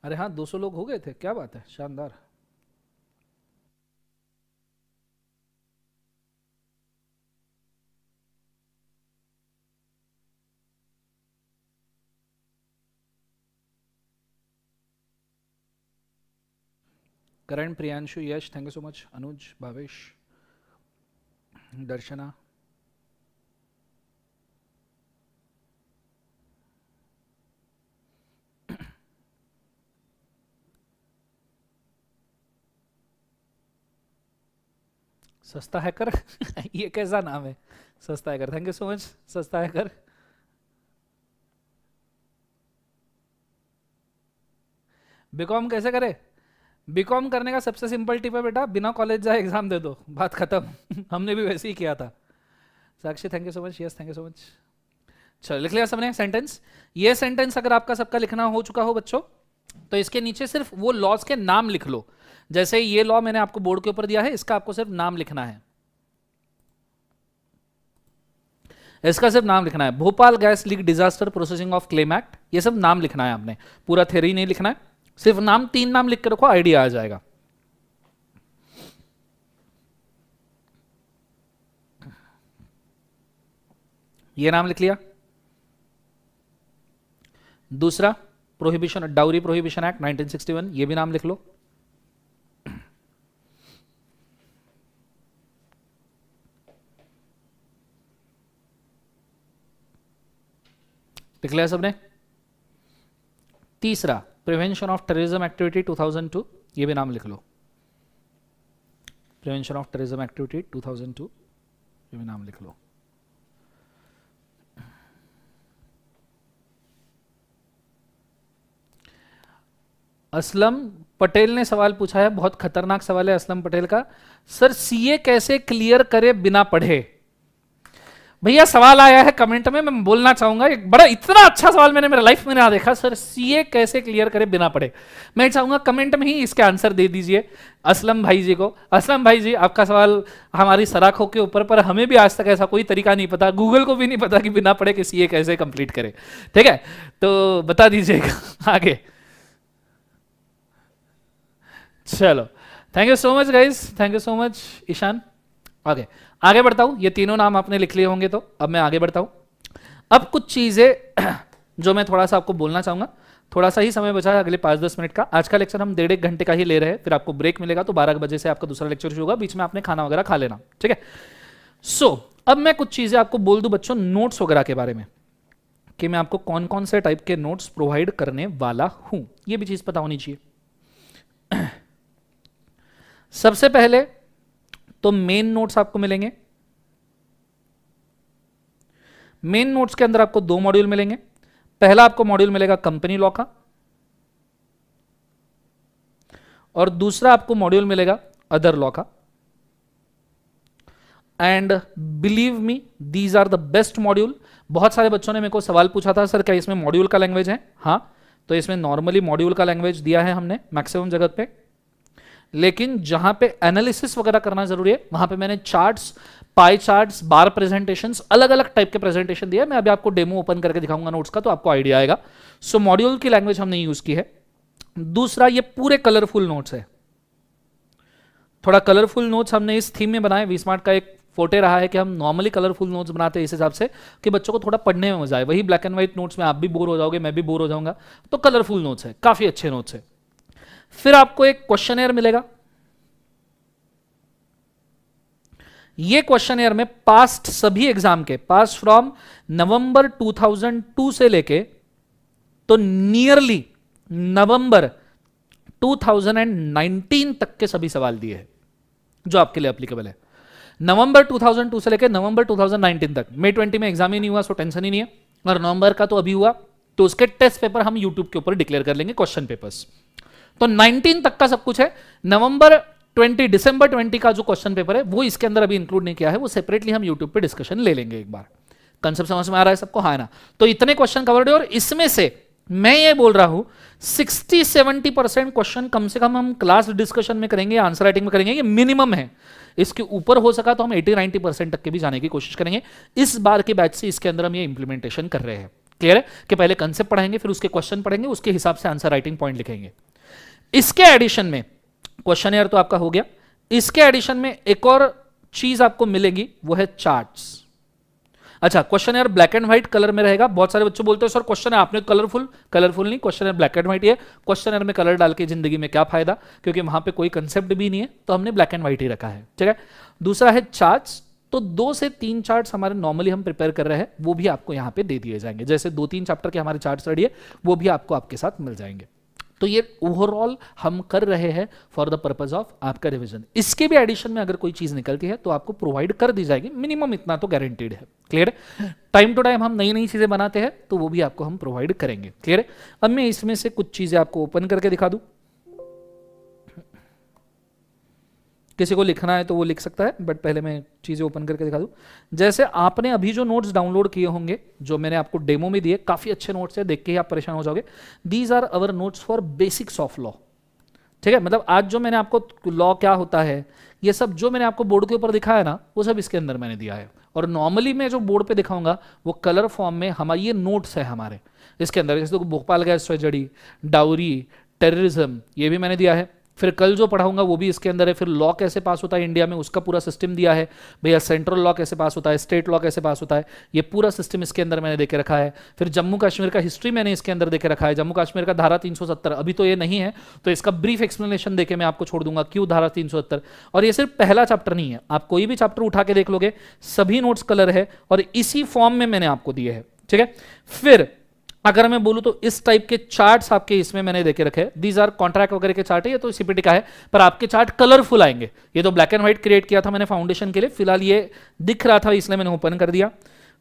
अरे हाँ, 200 लोग हो गए थे, क्या बात है, शानदार। करण, प्रियांशु, यश, थैंक यू सो मच। अनुज, भावेश, दर्शना, सस्ता हैकर ये कैसा नाम है, सस्ता hacker. Thank you so much सस्ता हैकर। बीकॉम कैसे करे? बीकॉम करने का सबसे सिंपल टिप है बेटा, बिना कॉलेज जाए एग्जाम दे दो, बात खत्म हमने भी वैसे ही किया था। Sakshi, thank you so much. Yes, thank you so much. चलो लिख लिया सबने सेंटेंस? ये सेंटेंस अगर आपका सबका लिखना हो चुका हो बच्चों, तो इसके नीचे सिर्फ वो लॉज के नाम लिख लो। जैसे ये लॉ मैंने आपको बोर्ड के ऊपर दिया है, इसका आपको सिर्फ नाम लिखना है, इसका सिर्फ नाम लिखना है। Bhopal gas leak disaster processing of claim act, ये सब नाम लिखना है आपने, पूरा थ्योरी नहीं लिखना है, सिर्फ नाम, 3 नाम लिख के रखो, आइडिया आ जाएगा। ये नाम लिख लिया। दूसरा, प्रोहिबिशन, डाउरी प्रोहिबिशन एक्ट 1961, ये भी नाम लिख लो। लिख लिया सबने? तीसरा, प्रिवेंशन ऑफ टेररिज्म एक्टिविटी 2002, ये भी नाम लिख लो। प्रिवेंशन ऑफ टेररिज्म एक्टिविटी 2002, ये भी नाम लिख लो। असलम पटेल ने सवाल पूछा है, बहुत खतरनाक सवाल है असलम पटेल का। सर सीए कैसे क्लियर करे बिना पढ़े? भैया सवाल आया है कमेंट में, मैं बोलना चाहूंगा, एक बड़ा इतना अच्छा सवाल मैंने मेरे लाइफ में ना देखा। सर सीए कैसे क्लियर करे बिना पढ़े? मैं चाहूंगा कमेंट में ही इसके आंसर दे दीजिए असलम भाई जी को। असलम भाई जी, आपका सवाल हमारी सराखों के ऊपर, पर हमें भी आज तक ऐसा कोई तरीका नहीं पता, गूगल को भी नहीं पता कि बिना पढ़े कि सीए कैसे कंप्लीट करे। ठीक है, तो बता दीजिएगा आगे। चलो, thank you so much guys, thank you so much Ishan. Okay, आगे बढ़ता हूं। ये तीनों नाम आपने लिख लिए होंगे, तो अब मैं आगे बढ़ता हूं। अब कुछ चीजें जो मैं थोड़ा सा आपको बोलना चाहूंगा, थोड़ा सा ही समय बचा है अगले 5-10 मिनट का। आज का लेक्चर हम 1.5 घंटे का ही ले रहे हैं, फिर आपको ब्रेक मिलेगा, तो 12 बजे से आपका दूसरा लेक्चर शुरू होगा। बीच में आपने खाना वगैरह खा लेना, ठीक है। सो अब मैं कुछ चीजें आपको बोल दूं बच्चों, नोट्स वगैरह के बारे में, कि मैं आपको कौन कौन से टाइप के नोट्स प्रोवाइड करने वाला हूं, ये भी चीज पता होनी चाहिए। सबसे पहले तो मेन नोट्स आपको मिलेंगे। मेन नोट्स के अंदर आपको 2 मॉड्यूल मिलेंगे। पहला आपको मॉड्यूल मिलेगा कंपनी लॉ का, और दूसरा आपको मॉड्यूल मिलेगा अदर लॉ का। And believe me, these are the best module. बहुत सारे बच्चों ने मेरे को सवाल पूछा था, सर क्या इसमें मॉड्यूल का लैंग्वेज है? हाँ, तो इसमें नॉर्मली मॉड्यूल का लैंग्वेज दिया है हमने मैक्सिमम जगह पे, लेकिन जहां पे एनालिसिस वगैरह करना जरूरी है, वहां पे मैंने चार्ट्स, पाई चार्ट्स, बार प्रेजेंटेशंस, अलग अलग टाइप के प्रेजेंटेशन दिए। मैं अभी आपको डेमो ओपन करके दिखाऊंगा नोट्स का, तो आपको आइडिया आएगा। सो मॉड्यूल की लैंग्वेज हमने यूज की है। दूसरा, ये पूरे कलरफुल नोट्स है। थोड़ा कलरफुल नोट्स हमने इस थीम में बनाए। वी स्मार्ट का एक फोटे रहा है कि हम नॉर्मली कलरफुल नोट्स बनाते हैं इस हिसाब से कि बच्चों को थोड़ा पढ़ने में मजा आए। वही ब्लैक एंड व्हाइट नोट्स में आप भी बोर हो जाओगे, मैं भी बोर हो जाऊंगा, तो कलरफुल नोट्स है, काफी अच्छे नोट्स है। फिर आपको एक क्वेश्चनएयर मिलेगा। ये क्वेश्चनएयर में पास्ट सभी एग्जाम के, पास फ्रॉम नवंबर 2002 से लेके तो नियरली नवंबर 2019 तक के सभी सवाल दिए हैं जो आपके लिए एप्लीकेबल है। नवंबर 2002 से लेके नवंबर 2019 तक। मई 20 में एग्जाम ही नहीं हुआ, सो टेंशन ही नहीं है। और नवंबर का तो अभी हुआ, तो उसके टेस्ट पेपर हम यूट्यूब के ऊपर डिक्लेयर कर लेंगे, क्वेश्चन पेपर्स। तो 19 तक का सब कुछ है। नवंबर 20, दिसंबर 20 का जो क्वेश्चन पेपर है वो इसके अंदर अभी इंक्लूड नहीं किया है, वो सेपरेटली हम यूट्यूब पे डिस्कशन ले लेंगे एक बार। कंसेप्ट समझ में आ रहा है सबको? हाँ ना? तो इतने क्वेश्चन कवर्ड है, और इसमें से मैं ये बोल रहा हूं 60-70% क्वेश्चन कम से कम हम क्लास डिस्कशन में करेंगे, आंसर राइटिंग में करेंगे, ये मिनिमम है। इसके ऊपर हो सका तो हम 80-90% तक के भी जाने की कोशिश करेंगे। इस बार के बैच से इसके अंदर हम ये इंप्लीमेंटेशन कर रहे हैं। क्लियर है कि पहले कंसेप्ट पढ़ाएंगे, फिर उसके क्वेश्चन पढ़ेंगे, उसके हिसाब से आंसर राइटिंग पॉइंट लिखेंगे। इसके एडिशन में क्वेश्चनएयर तो आपका हो गया, इसके एडिशन में एक और चीज आपको मिलेगी, वो है चार्ट्स। अच्छा, क्वेश्चनएयर ब्लैक एंड व्हाइट कलर में रहेगा। बहुत सारे बच्चे बोलते हैं सर क्वेश्चन है आपने कलरफुल नहीं, क्वेश्चनएयर ब्लैक एंड व्हाइट ही है। क्वेश्चनएयर में कलर डाल के जिंदगी में क्या फायदा, क्योंकि वहां पे कोई कंसेप्ट भी नहीं है, तो हमने ब्लैक एंड व्हाइट ही रखा है, ठीक है। दूसरा है चार्ट्स, तो 2 से 3 चार्ट्स हमारे नॉर्मली हम प्रिपेयर कर रहे हैं, वो भी आपको यहां पे दे दिए जाएंगे। जैसे 2-3 चैप्टर के हमारे चार्ट्स रेडी है, वो भी आपको आपके साथ मिल जाएंगे। तो ये ओवरऑल हम कर रहे हैं फॉर द पर्पज ऑफ आपका रिवीजन। इसके भी एडिशन में अगर कोई चीज निकलती है तो आपको प्रोवाइड कर दी जाएगी, मिनिमम इतना तो गारंटीड है। क्लियर है? टाइम टू टाइम हम नई नई चीजें बनाते हैं, तो वो भी आपको हम प्रोवाइड करेंगे। क्लियर है? अब मैं इसमें से कुछ चीजें आपको ओपन करके दिखा दूं। किसी को लिखना है तो वो लिख सकता है, बट पहले मैं चीजें ओपन करके दिखा दूं। जैसे आपने अभी जो नोट्स डाउनलोड किए होंगे, जो मैंने आपको डेमो में दिए, काफी अच्छे नोट्स है, देख के ही आप परेशान हो जाओगे। These are our notes for basics of law, ठीक है। मतलब आज जो मैंने आपको लॉ क्या होता है, ये सब जो मैंने आपको बोर्ड के ऊपर दिखाया ना, वो सब इसके अंदर मैंने दिया है। और नॉर्मली मैं जो बोर्ड पे दिखाऊंगा वो कलर फॉर्म में हमारे ये नोट्स है हमारे इसके अंदर। जैसे तो Bhopal gas tragedy, dowry, terrorism, ये भी मैंने दिया है। फिर कल जो पढ़ाऊंगा वो भी इसके अंदर है। फिर लॉ कैसे पास होता है इंडिया में, उसका पूरा सिस्टम दिया है भैया। सेंट्रल लॉ कैसे पास होता है, स्टेट लॉ कैसे पास होता है, ये पूरा सिस्टम इसके अंदर मैंने देके रखा है। फिर जम्मू कश्मीर का हिस्ट्री मैंने इसके अंदर देके रखा है। जम्मू कश्मीर का धारा 370 अभी तो ये नहीं है, तो इसका ब्रीफ एक्सप्लेनेशन देके मैं आपको छोड़ दूंगा क्यों धारा 370। और ये सिर्फ पहला चैप्टर नहीं है, आप कोई भी चैप्टर उठा के देख लोगे, सभी नोट्स कलर है और इसी फॉर्म में मैंने आपको दिए है, ठीक है। फिर अगर मैं बोलूं तो इस टाइप के चार्ट्स आपके इसमें मैंने देके रखे। दीज आर कॉन्ट्रैक्ट वगैरह के चार्ट है, ये तो सीपीटी का है, पर आपके चार्ट कलरफुल आएंगे। ये तो ब्लैक एंड व्हाइट क्रिएट किया था मैंने फाउंडेशन के लिए, फिलहाल ये दिख रहा था इसलिए मैंने ओपन कर दिया।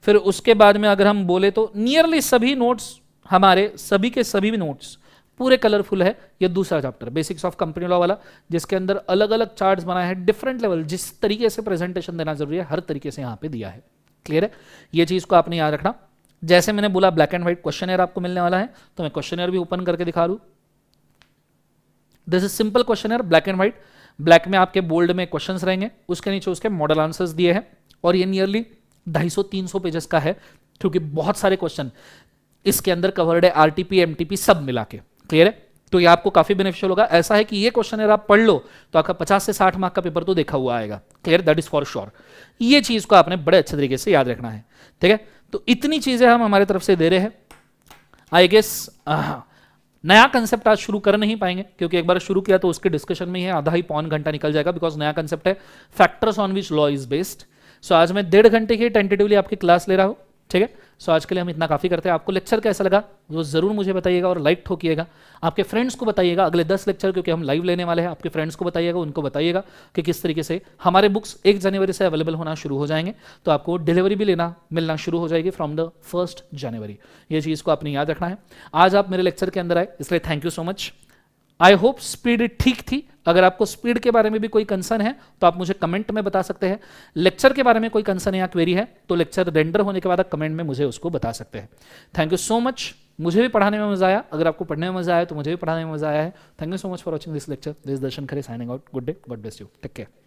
फिर उसके बाद में अगर हम बोले तो नियरली सभी नोट्स हमारे, सभी के सभी भी नोट्स पूरे कलरफुल है। ये दूसरा chapter basics of company law वाला, जिसके अंदर अलग अलग चार्ट्स बनाए हैं, डिफरेंट लेवल, जिस तरीके से प्रेजेंटेशन देना जरूरी है हर तरीके से यहाँ पे दिया है। क्लियर है? ये चीज को आपने याद रखना। जैसे मैंने बोला ब्लैक एंड व्हाइट क्वेश्चनएयर आपको मिलने वाला है, तो मैं क्वेश्चनएयर भी ओपन करके दिखा दूं। This is simple questionnaire, black and white. Black में आपके बोल्ड में क्वेश्चंस रहेंगे, उसके नीचे उसके मॉडल आंसर्स दिए हैं, और ये नियरली 250-300 पेजेस का है, क्योंकि बहुत सारे क्वेश्चन इसके अंदर कवर्ड है, आरटीपी एमटीपी सब मिला के। क्लियर है? तो ये आपको काफी बेनिफिशियल होगा। ऐसा है कि ये क्वेश्चन अगर आप पढ़ लो तो आपका 50 से 60 मार्क का पेपर तो देखा हुआ आएगा। Clear, that is for sure. ये चीज को आपने बड़े अच्छे तरीके से याद रखना है। ठीक है, तो इतनी चीजें हम हमारी तरफ से दे रहे हैं। आई गेस नया कंसेप्ट आज शुरू कर नहीं पाएंगे, क्योंकि एक बार शुरू किया तो उसके डिस्कशन में ही आधा ही पौन घंटा निकल जाएगा, बिकॉज नया कंसेप्ट है factors on which law is based. So आज मैं 1.5 घंटे की टेंटेटिवली आपकी क्लास ले रहा हूं। ठीक है, सो आज के लिए हम इतना काफी करते हैं। आपको लेक्चर कैसा लगा वो जरूर मुझे बताइएगा और लाइक ठोकिएगा। आपके फ्रेंड्स को बताइएगा अगले 10 लेक्चर, क्योंकि हम लाइव लेने वाले हैं, आपके फ्रेंड्स को बताइएगा, उनको बताइएगा कि किस तरीके से हमारे बुक्स 1 जनवरी से अवेलेबल होना शुरू हो जाएंगे। तो आपको डिलीवरी भी मिलना शुरू हो जाएगी फ्रॉम द 1 जनवरी। ये चीज़ को आपने याद रखना है। आज आप मेरे लेक्चर के अंदर आए, इसलिए thank you so much. I hope speed ठीक थी। अगर आपको स्पीड के बारे में भी कोई कंसर्न है तो आप मुझे कमेंट में बता सकते हैं। लेक्चर के बारे में कोई कंसर्न या क्वेरी है तो लेक्चर रेंडर होने के बाद आप कमेंट में मुझे उसको बता सकते हैं। Thank you so much. मुझे भी पढ़ाने में मजा आया। अगर आपको पढ़ने में मजा आया तो मुझे भी पढ़ाने में मजा आया है। Thank you so much for watching this lecture. This Darshan Khare signing out. Good day, God bless you, take care.